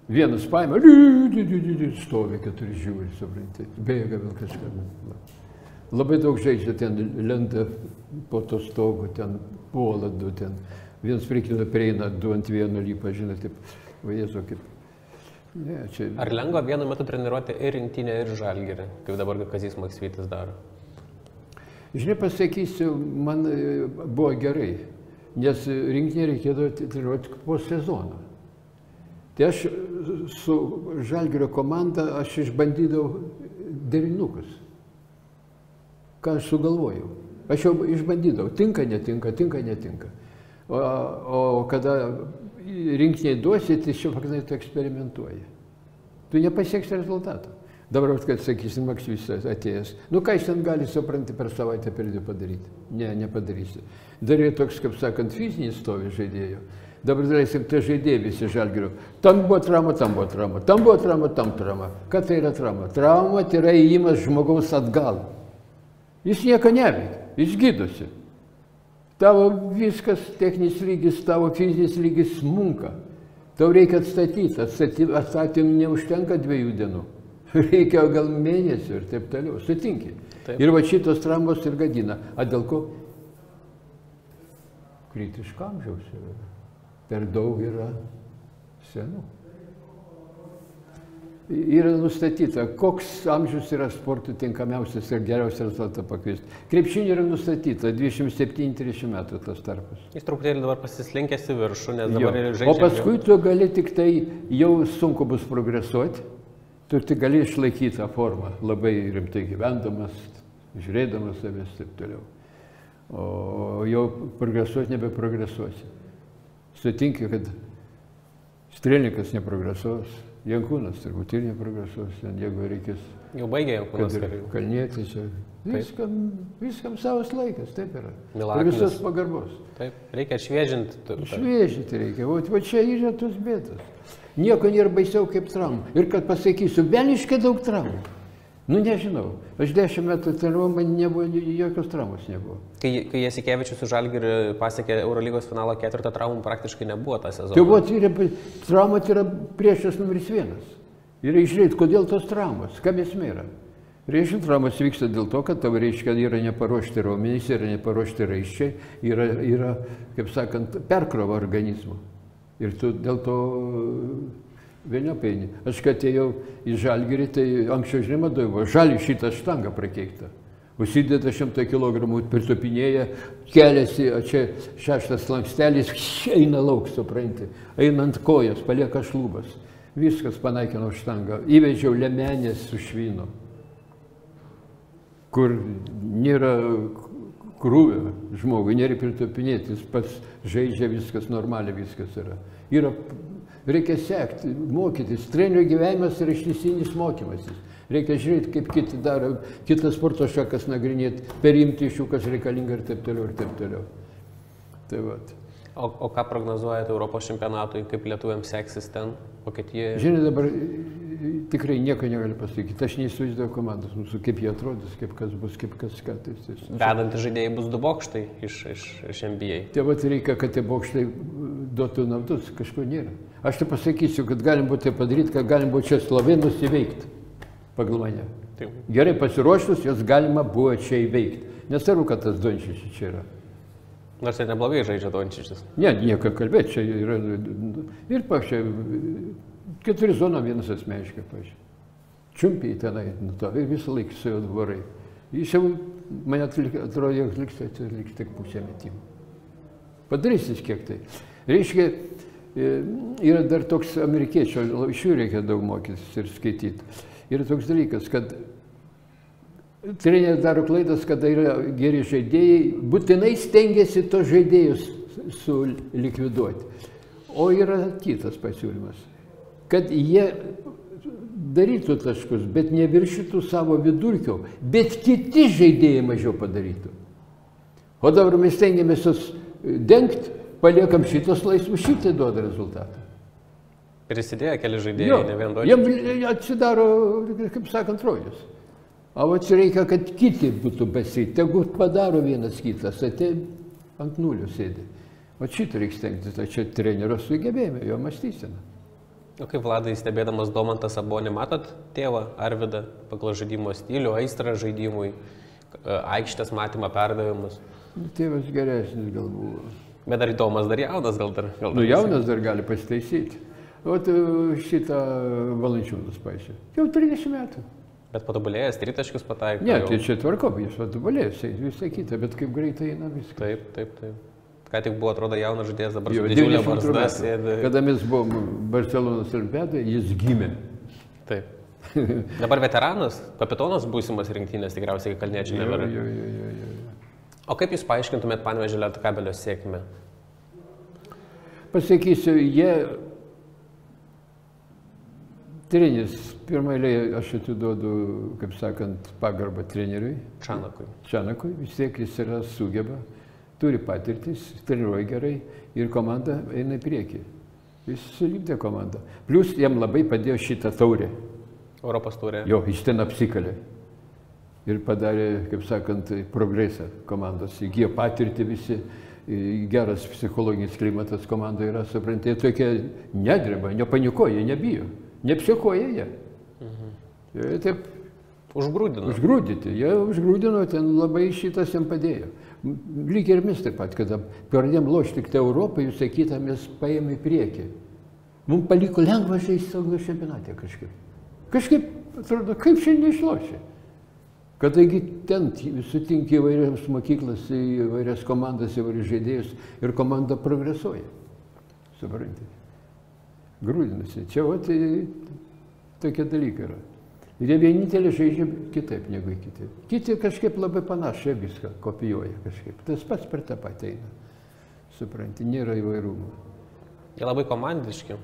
Vienas paima, stovi 4 žiūri, supranti, bėga vėl kažką. Labai daug žaidžia, ten lenda po to stogu, ten puola du, ten vienas prie kito prieina, 2 ant 1 lypa, žinai, taip, vajezu, kaip. Ne, čia... Ar lengva vienu metu treniruoti ir rinktinę, ir Žalgirį, kaip dabar Kazys Maksvytis daro? Žinai, pasakysiu, man buvo gerai, nes rinktinę reikėdavo treniruoti po sezono. Tai aš su Žalgirio komanda, aš išbandydavau derinukus. Ką aš sugalvojau? Aš jau išbandydavau, tinka, netinka, tinka, netinka. O kada rinktiniai duosi, tai šiuo faktai tu eksperimentuoji. Tu nepasieksi rezultato. Dabar, kad sakysim, Maksvytis atėjęs. Nu, ką jis ten gali, supranti, per savaitę per 2 padaryti? Ne, nepadarysi. Dar ir toks, kaip sakant, fizinis stovi žaidėjo. Dabar darysim, tai žaidėjai visi Žalgirio. Tam buvo trauma, tam buvo trauma. Tam buvo trauma, tam trauma. Ką tai yra trauma? Trauma tai yra įėjimas žmogaus atgal. Jis nieko neveikia, jis gydosi. Tavo viskas, techninis lygis, tavo fizinis lygis smunka. Tau reikia atstatyti. Atstatymui neužtenka 2 dienų. Reikia gal mėnesio ir taip toliau. Sutinki. Taip. Ir va šitos traumos ir gadina. A dėl ko? Kritiško amžiaus yra. Per daug yra senų. Yra nustatyta, koks amžius yra sportui tinkamiausias ir geriausias rezultatą pakviesti. Krepšinį yra nustatyta 27-30 metų tas tarpas. Jis truputėlį dabar pasislinkęs į viršų, nes dabar žaidžia. O paskui tu gali tik tai, jau sunku bus progresuoti, tu tik gali išlaikyti tą formą, labai rimtai gyvendamas, žiūrėdamas savęs taip toliau. O jau progresuoti nebeprogresuosi. Sutinki, kad Strėlininkas neprogresuos, Jankūnas turbūt ir neprogresuos, jeigu reikės. Jau baigė Jankūnas karjerą. Kalnietis čia. Viskam savas laikas, taip yra. Milaknis. Ir visos pagarbos. Taip, reikia šviežinti. Šviežinti reikia, o čia yra tos bėdos. Nieko nėra baisiau kaip traumų. Ir kad pasakysiu, velniškai daug traumų. Nu nežinau, aš 10 metų treniravau, man nebuvo, jokios traumos nebuvo. Kai Jasikevičius su Žalgiriu pasiekė Eurolygos finalo 4, traumų praktiškai nebuvo tą sezoną. Tai buvo, trauma tai yra priešas numeris 1. Ir išžiūrėti, kodėl tos traumos, kam esmė yra. Reiškia, traumos vyksta dėl to, kad tavo, reiškia, yra neparuošti raumenys, yra neparuošti raiščiai, yra, kaip sakant, perkrova organizmo. Ir tu dėl to vieniopeini. Aš kai atėjau į Žalgirį, tai anksčiau žinoma buvo žalį šitą štangą prakeiktą. Užsideda 100 kg, pritupinėja, keliasi, o čia 6 slankstelis, eina lauk, supranti, eina ant kojos, palieka šlubas. Viskas panaikinau štangą. Įvežiau lemenės su švinu, kur nėra krūvio žmogui, nėra pritupinėti, jis pats žaidžia, viskas normaliai, viskas yra. Reikia sekti, mokytis. Trenerio gyvenimas yra ištisinis mokymasis. Reikia žiūrėti, kaip kiti daro, kitas sporto šakas nagrinėti, perimti iš jų, kas reikalinga ir taip toliau, ir taip toliau. Tai vat. O ką prognozuojate Europos čempionatui, kaip lietuviams seksis ten, Vokietijoje? Žinai, dabar tikrai nieko negaliu pasakyti. Aš neįsivaizduoju komandos mūsų, kaip jie atrodys, kaip kas bus, kaip kas ką. Vedantys žaidėjai bus 2 bokštai iš NBA. Tai vat reikia, kad tie bokštai duotų naudos, kažko nėra. Aš tai pasakysiu, kad galim būtų tai padaryti, kad galim būtų čia slovėnus įveikti pagal mane. Taip. Gerai pasiruošus, jos galima buvo čia įveikti. Nesvarbu, kad tas Dončičius čia yra. Nors ir neblogai žaidžia Dončičius. Ne, nieko kalbėti, čia yra ir pačia 4 zoną vienas asmeniškai, pačia. Čiumpiai tenai, ir visą laiką su jo dvarai. Jis jau, man atrodo, jog liks tik pusę metimų. Padarysis kiek tai. Reiškia, yra dar toks amerikiečių, iš jų reikia daug mokytis ir skaityti. Yra toks dalykas, kad treneris daro klaidas, kada yra geri žaidėjai, būtinai stengiasi tos žaidėjus sulikviduoti. O yra kitas pasiūlymas, kad jie darytų taškus, bet neviršytų savo vidurkio, bet kiti žaidėjai mažiau padarytų. O dabar mes stengiamės dengti, paliekam šitos laisvus, šitai duoda rezultatą. Prisidėjo keli žaidėjai, ne vien Dončičius. Jiems atsidaro, kaip sakant, rojus. O čia reikia, kad kiti būtų besiai. Tegu padaro vienas kitas, atė ant nulio sėdi. O šitą reikia stengtis, tai čia trenerio sugebėjime, jo mąstysena. O kaip Vladai, stebėdamas Domantą Sabonį, matot tėvą Arvydą pagal žaidimo stilių, aistrą žaidimui, aikštės matymą, perdavimus? Tėvas geresnis gal buvo. Bet dar Domas dar jaunas, gal dar. Jaunas dar gali pasitaisyti. O šitą Valančiūnas paaišė. Jau 30 metų. Bet patobulėjęs, tritaškius pataiko. Ne, tai čia tvarko, jis patobulėjęs, visą kitą, bet kaip greitai eina viskas. Taip. Ką tik buvo, atrodo, jaunas žaidėjas, dabar su didžiulė barzda sėdi. Kada mes buvom Barcelonos olimpiadoje, jis gimė. Taip. Dabar veteranas, kapitonas būsimas rinktinės, tikriausiai Kalniečiai nebėra. O kaip jūs paaiškintumėt Panevėžio Lietkabelio sėkmę? Pasakysiu, treneris, pirmą eilę aš atiduodu, kaip sakant, pagarbą treneriui. Čanakui. Vis tiek jis yra sugeba, turi patirtis, treniruoja gerai ir komanda eina į priekį. Jis sulipdė komandą. Plius jam labai padėjo šitą taurę. Europos taurė. Jo, jis ten apsikalė. Ir padarė, kaip sakant, progresą komandos. Įgijo patirtį visi, geras psichologinis klimatas komandoje yra, suprantate, tokie nedreba, nepanikuoja, nebijo. Neapsikoja jie. Jie taip užgrūdyti. Jie užgrūdino, ten labai šitas jam padėjo. Lyg ir mes taip pat, kada pradėjom lošti tik tai Europą, jūs sakytą, mes paėmė į priekį. Mums paliko lengva žaisti savo čempionate kažkaip. Kažkaip, atrodo, kaip šiandien išlošė. Kadangi ten sutinki įvairias mokyklas, įvairias komandas, įvairius žaidėjus ir komanda progresuoja. Suprantate. Grūdinasi. Čia tokie dalykai yra. Ir jie vienintelė žaidžia kitaip negu kiti. Kiti kažkaip labai panašiai viską kopijuoja kažkaip. Tas pats per tą patį eina. Supranti, nėra įvairumo. Jie labai komandiški.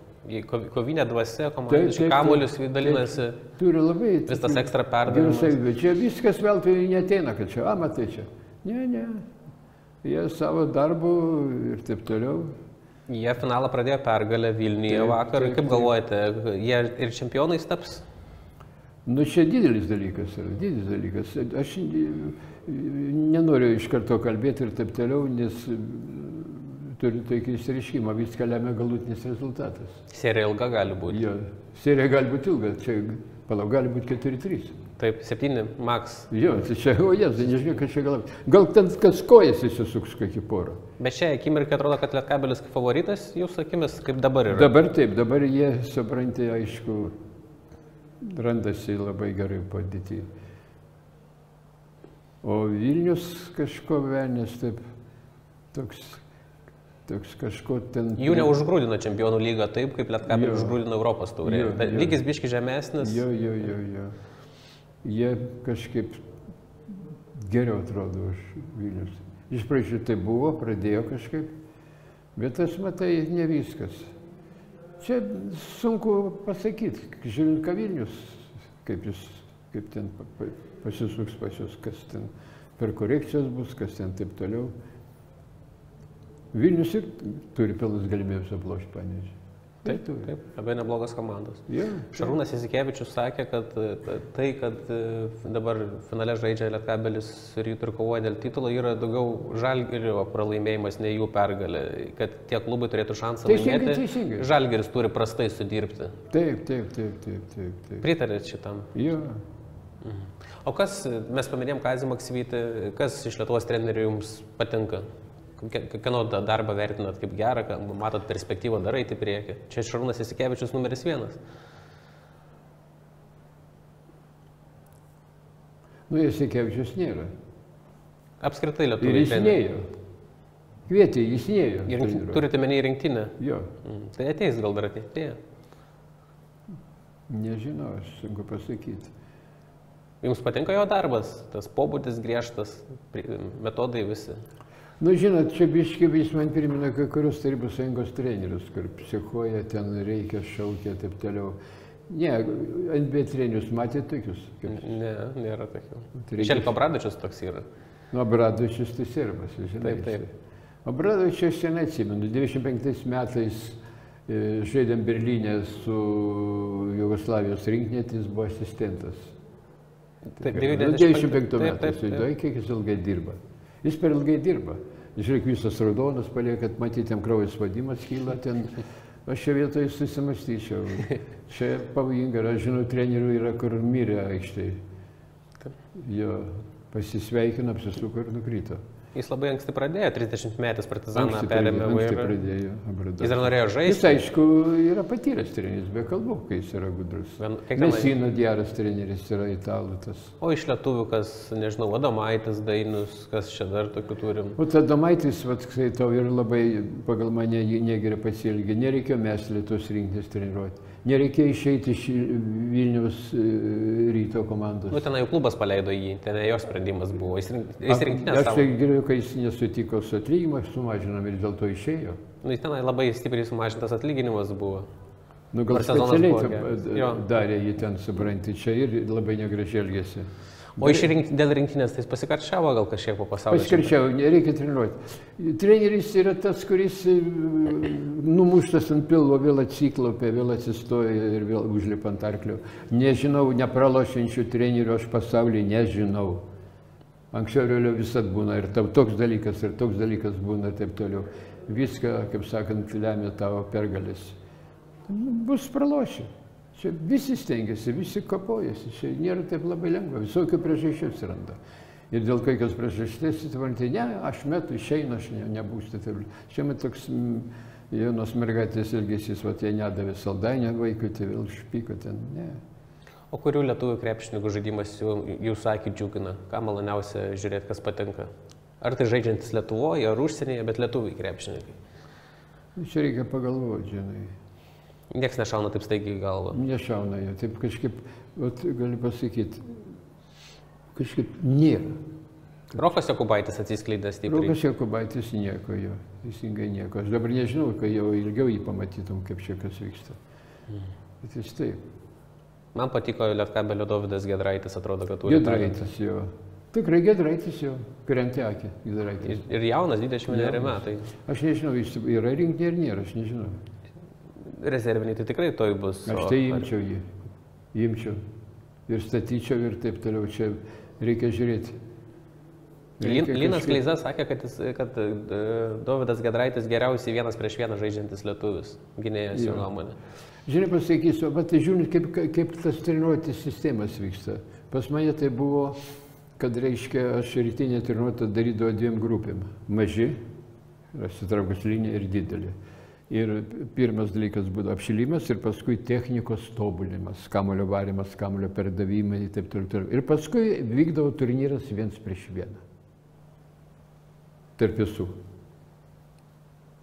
Kovinė dvasia, komandiški, kamuolius dalinasi. Turi labai. Vis tas ekstra perdavimas. Čia viskas veltui neateina, kad čia, matai čia. Ne. Jie savo darbu ir taip toliau. Jie finalą pradėjo pergalę Vilniuje vakar. Kaip galvojate, jie ir čempionais taps? Nu, čia didelis dalykas yra, didelis dalykas. Aš nenoriu iš karto kalbėti ir taip toliau, nes turiu tokį išsireiškimą, viską lemia galutinis rezultatas. Serija ilga gali būti. Jo, serija gali būti ilga, čia, gali būti 4-3. Taip, 7 max. Jo, tai čia, o jėzai, nežinau, kad čia gal ten kas kojas įsisuks kokį porą. Bet šią akimirką atrodo, kad Lietkabelis kaip favoritas, jūsų akimis, kaip dabar yra. Dabar taip, dabar jie, supranti, aišku, randasi labai gerai padėti. O Vilnius kažko venės, taip, toks kažko ten... Jų neužgrūdino čempionų lygą taip, kaip Lietkabelį užgrūdino Europos taurė. Lygis biški žemesnis. Jo. Jie kažkaip geriau atrodo už Vilnius. Iš pradžių tai buvo, pradėjo kažkaip, bet aš matai, ne viskas. Čia sunku pasakyti, žiūrint, ką Vilnius, kaip ten pasisuks pačios, kas ten per korekcijas bus, kas ten taip toliau. Vilnius ir turi pilnas galimybės aplošti Panevėžį. Taip, labai neblogas komandos. Yeah, Šarūnas Jasikevičius sakė, kad tai, kad dabar finale žaidžia Lietkabelis Rytų ir kovoja dėl titulo, yra daugiau Žalgirio pralaimėjimas, nei jų pergalė. Kad tie klubai turėtų šansą laimėti. Teisingai. Žalgiris turi prastai sudirbti. Taip. Pritarėt šitam? Jo. O kas, mes paminėjom Kazį Maksvytį, kas iš Lietuvos trenerių jums patinka? Kieno darbą vertinat kaip gerą, matot perspektyvą darai į priekį? Čia Šarūnas Jasikevičius numeris 1. Nu, Jasikevičius nėra. Apskritai lietuviai. Ir jis nėjo. Kvietė, jis nėjo. Ir turite menį į rinktinę? Jo. Tai ateis gal dar ateityje? Nežinau, aš sunku pasakyti. Jums patinka jo darbas? Tas pobūdis griežtas, metodai visi? Nu, žinot, čia biškai vis man primena kai kurios Tarybų Sąjungos trenerius, kur psichuoja, ten reikia, šaukia, taip toliau. Ne, NBA trenerius matėte tokius? Ne, nėra tokių. Reikia... Želko Bradovičius toks yra. Nu, Bradovičius tai serbas, žinai. Taip. O Bradovičius aš senai atsimenu, 95 metais žaidėm Berlyne su Jugoslavijos rinktinė, jis buvo asistentas. 95 metais, kiek jis ilgai dirba. Jis per ilgai dirba. Žiūrėk, visas raudonas paliekat, matytėm kraujas vadimas kyla ten. Aš čia vietoje susimastyčiau. Čia pavojinga, aš žinau, trenerių yra, kur mirė aikštėje. Jo, pasisveikino, apsisuko ir nukrito. Jis labai anksti pradėjo, 30 metais Partizaną perėmė vairą. Anksti pradėjo. Jis dar norėjo žaisti. Jis, aišku, yra patyręs treneris, be kalbų, kai jis yra gudrus. Mesino geras treneris yra italų tas. O iš lietuvių, kas, nežinau, Adomaitis, Dainius, kas čia dar tokių turim? O Adomaitis, kai tau ir labai pagal mane negerai pasielgė, nereikėjo mes Lietuvos rinktinės treniruoti. Nereikėjo išeiti iš Vilniaus Ryto komandos. Nu, ten jau klubas paleido jį, ten jo sprendimas buvo. Jis rinktinės savo. Aš tai geriau, kai jis nesutiko su atlyginimu, sumažinom ir dėl to išėjo. Nu, ten labai stipriai sumažintas atlyginimas buvo. Nu, gal specialiai darė jį ten, supranti, čia ir labai negražiai elgėsi. O dėl rinktinės tai jis pasikarčiavo gal kažkiek po pasaulio? Pasikarčiavo, nereikia treniruoti. Treneris yra tas, kuris numuštas ant pilvo, vėl atsiklaupė, vėl atsistoja ir vėl užlipa ant arklio. Nežinau, nepralošiančių trenerių aš pasaulyje nežinau. Anksčiau vėliau visat būna ir toks dalykas būna ir taip toliau. Viską, kaip sakant, lemia tavo pergalės. Bus pralošę. Čia visi stengiasi, visi kapojasi, čia nėra taip labai lengva, visokių priežasčių atsiranda. Ir dėl kokios priežasties, ne, aš metu išeinu, aš nebūsiu. Čia man toks jaunos mergaitės elgesys, jie nedavė saldainę vaikui, tai vėl špyko ten, ne. O kurių lietuvių krepšininkų žaidimas jūsų akį džiugina? Ką maloniausia žiūrėti, kas patinka? Ar tai žaidžiantis Lietuvoje, ar užsienyje, bet lietuviai krepšininkai? Čia reikia pagalvoti, žinai. Niekas nešauna taip staigiai į galvą. Nešauna jo, taip kažkaip, galiu pasakyti, kažkaip nėra. Rokas Jokubaitis atsiskleidė stipriai. Rokas Jokubaitis nieko jo, teisingai nieko. Aš dabar nežinau, kai jau ilgiau jį pamatytum, kaip čia kas vyksta. Bet jis taip. Man patiko Lietkabelio Dovydas Giedraitis, atrodo, kad turi. Giedraitis jo. Tikrai Giedraitis jo, krenti akį Giedraitis. Ir jaunas, 21 metai. Aš nežinau, jis yra rinktinė ar nėra, aš nežinau. Rezerviniai tai tikrai toj bus. Aš tai imčiau jį. Imčiau. Ir statyčiau ir taip toliau. Čia reikia žiūrėti. Linas Kleiza sakė, kad Dovydas Giedraitis geriausiai 1-1 žaidžiantis lietuvis. Gynėjas jo nuomonė. Žinai, pasakysiu, bet žiūrint, kaip tas treniruotės sistemas vyksta. Pas mane tai buvo, kad reiškia, aš rytinę treniruotę darydavau 2 grupėm. Maži, atsitraukus linija ir didelė. Ir pirmas dalykas būdavo apšilimas ir paskui technikos tobulinimas, kamulio varimas, kamulio perdavimai ir taip toliau. Ir paskui vykdavo turnyras 1 prieš 1. Tarp visų.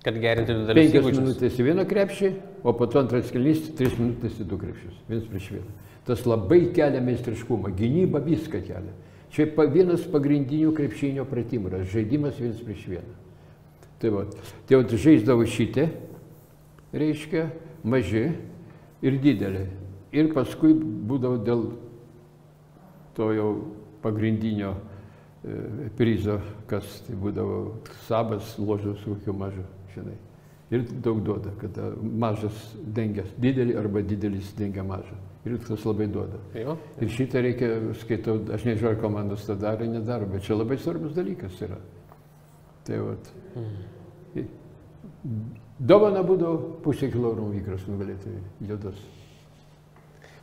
Kad gerinti didelius 5 įgūdžius. minutės į 1 krepšį, o po to antras kėlinys 3 minutės į 2 krepšius. 1 prieš 1. Tas labai kelia meistriškumą, gynyba viską kelia. Čia vienas pagrindinių krepšinio pratimų yra žaidimas 1 prieš 1. Tai vat žaisdavo šitą, reiškia, maži ir didelė. Ir paskui būdavo dėl to jau pagrindinio prizo, kas tai būdavo sabas, ložas kokiu mažu, žinai. Ir daug duoda, kad mažas dengia didelį arba didelis dengia mažą. Ir tas labai duoda. Jo. Ir šitą reikia, skaitau, aš nežinau, ar komandos tą daro, nedaro, bet čia labai svarbus dalykas yra. Tai vat. Dovana būdavo 0,5 kilogramo įkros nugalėtojai, juodas.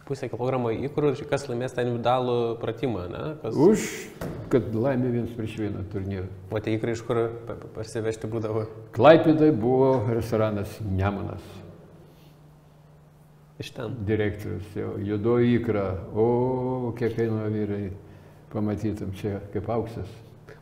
0,5 kilogramo įkrų ir kas laimės tą individualų pratimą, ne? Kas... Už, kad laimė 1 prieš 1 turnyrą. O tie įkrai iš kur parsivežti būdavo? Klaipėdai buvo restoranas Nemunas. Iš ten. Direktorius, jo, juodoji įkra. O, kiek kainuoja vyrai, pamatytum čia kaip auksas.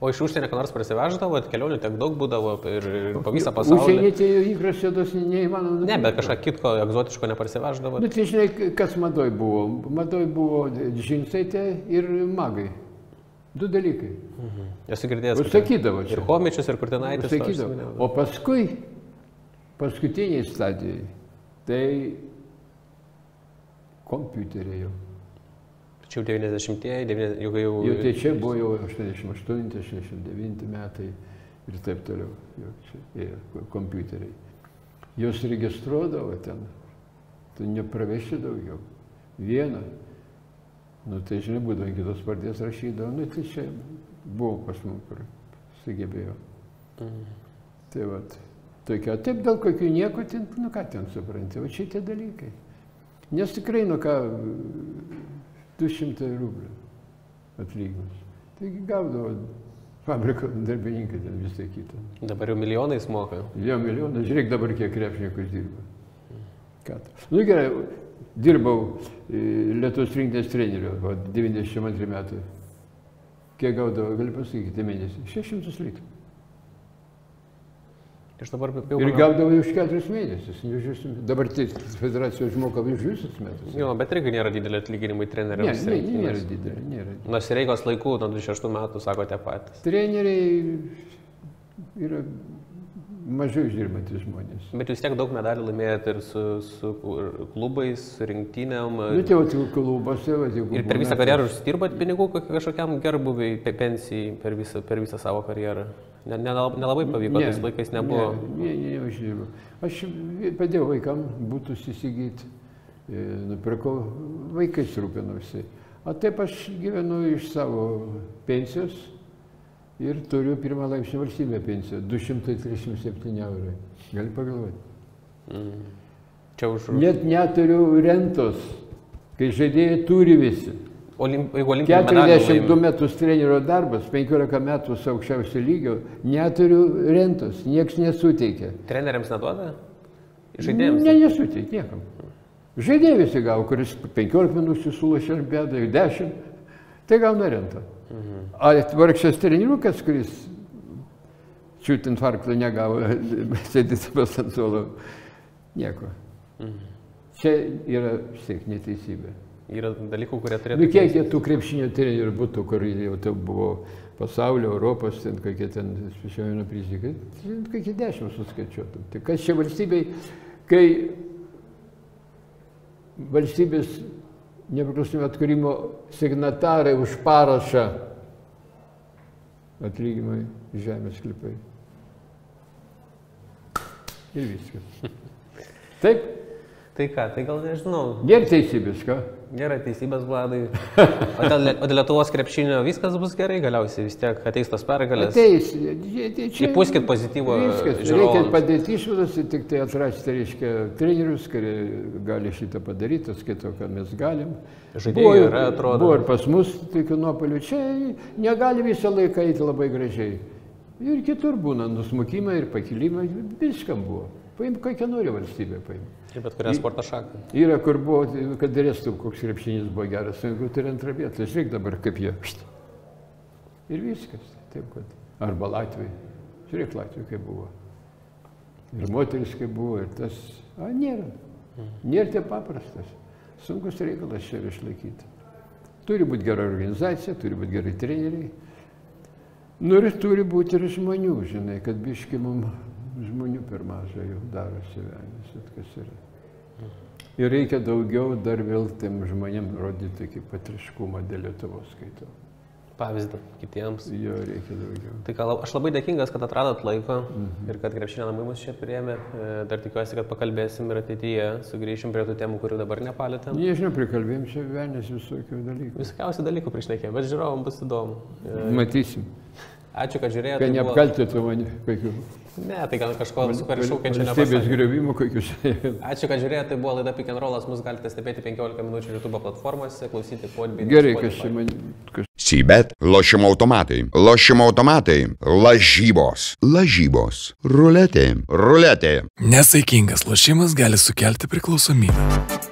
O iš užsienio ką nors prasiveždavo, kelionių tiek daug būdavo ir po visą pasaulį. Užsienį tai įkras juodos neįmanoma. Ne, bet kažką kitko egzotiško neparsiveždavo. Nu, tai žinai, kas madoj buvo? Madoj buvo džinsai ir magai. 2 dalykai. Esu girdėjęs. Užsakydavo čia. Ir Homičius, ir Kurtinaitis. Užsakydavo. O paskui, paskutiniai stadijai, tai kompiuteriai jau. Čia jau 90-ieji, jau... Jau tai čia buvo jau 88-89 metai ir taip toliau. Jau čia kompiuteriai. Jos registruodavo ten. Tu nepraveši daugiau. Vieną. Nu tai žinai, būdavo kitos pardės rašydavo. Nu tai čia buvo pas mums, kur sugebėjo. Tai vat. Tokia. Taip dėl kokių nieko, nu ką ten supranti. O šitie dalykai. Nes tikrai, nu ką... 200 rublių atlyginimas. Taigi gaudavo fabriko darbininkai ten visą kitą. Dabar jau milijonais moka. Jau milijonas. Žiūrėk dabar, kiek krepšininkus dirba. Ką tu? Nu gerai, dirbau Lietuvos rinktinės treneriu, 92 metai. Kiek gaudavo, gali pasakyti, mėnesį? 600 litų. Ir gaudavo už 4 mėnesius. Dabar federacijos moka už visus metus. Jo, bet irgi nėra didelė atlyginimai treneriams. Ne, nėra didelė. Nuo Sireigos laikų, nuo 26 metų, sakote patys. Treneriai yra mažiau uždirbantis žmonės. Bet jūs tiek daug medalių laimėjote ir su klubais, su rinktinėm. Nu, tai jau klubuose. Ir per visą karjerą užsidirbat pinigų kažkokiam gerbuviai, pensijai per visą savo karjerą? Nelabai pavyko, tais laikais nebuvo. Ne, uždirbau. Aš padėjau vaikam būtus įsigyti, nupirkau, vaikais rūpinausi. O taip aš gyvenu iš savo pensijos ir turiu pirmą laipsnį valstybę pensiją, 237 eurai. Gali pagalvoti. Net neturiu rentos, kai žaidėjai turi visi. 42 metus trenerio darbas, 15 metų su aukščiausio lygio, neturiu rentos, nieks nesuteikia. Treneriams neduoda? Žaidėjams? Ne, nesuteikia niekam. Žaidėjai visi gavo, kuris 15 minučių sulošė olimpiadą, 10, tai gauna rentą. O vargšas trenirukas, kuris čiut infarkto negavo, sėdės pas ant suolo, nieko. Čia yra vis tiek neteisybė. Yra dalykų, kurie turėtų... Nu, kiek tų krepšinio trenerių būtų, kur jau tai buvo pasaulio, Europos, ten kokie ten specialinių prizikai, kokie 10 suskaičiuotum. Tai kas čia valstybei, kai valstybės nepriklausomybės atkūrimo signatarai už parašą atlyginimai žemės sklypai. Ir viskas. Taip, Tai ką, tai gal nežinau. Nėra teisybės, ką? Gerai, teisybės, Vladai. O dėl Lietuvos krepšinio viskas bus gerai, galiausiai vis tiek ateis tos pergalės. Ateis. Įpūskit pozityvo žiūrovams. Reikia padėti išvadas, tik tai atrasti, reiškia, trenerius, kurie gali šitą padaryti, skaito, ką mes galim. Žaidėjai yra, atrodo. Buvo ir pas mus tokių nuopolių. Čia negali visą laiką eiti labai gražiai. Ir kitur būna nusmukimai ir pakilimai, viskam buvo. Paim, kokią nori valstybę paim. Ir bet kurią sporto šaką. Yra, kur buvo, kad dėrėstų, koks krepšinis buvo geras, jeigu turi antrą vietą, žiūrėk dabar, kaip jie. Ir viskas. Taip, kad. Arba Latvijai. Žiūrėk Latvijai, kaip buvo. Ir moteris, kaip buvo, ir tas. Nėra. Nėra tie paprastas. Sunkus reikalas čia išlaikyti. Turi būti gera organizacija, turi būti gerai treneriai. Nu ir turi būti ir žmonių, žinai, kad biški mums žmonių per mažai jau darosi vienas, kas yra. Ir reikia daugiau dar vėl tiem žmonėm rodyti kaip patriškumą dėl Lietuvos, skaitau. Pavyzdį kitiems. Jo, reikia daugiau. Tai gal, aš labai dėkingas, kad atradot laiko ir kad krepšinio namai mus čia priėmė. Dar tikiuosi, kad pakalbėsim ir ateityje, sugrįšim prie tų temų, kurių dabar nepalėtėm. Nežinau, prikalbėjom čia vienas visokių dalykų. Visokiausių dalykų prišnekėjom, bet žiūrovom bus įdomu. Matysim. Ačiū, kad žiūrėjote. Kad neapkaltėtų mane kokių. Ne, tai gal kažko super šaukiančio nepasakė. Valstybės griovimo kokius. Ačiū, kad žiūrėjote. Tai buvo laida Pick and Rollas. Mus galite stebėti 15 minučių YouTube platformose, klausyti podbį. Gerai, kas čia man... Sybet, lošimo automatai, lošimo automatai, lažybos, lažybos, ruletė, ruletė. Nesaikingas lošimas gali sukelti priklausomybę.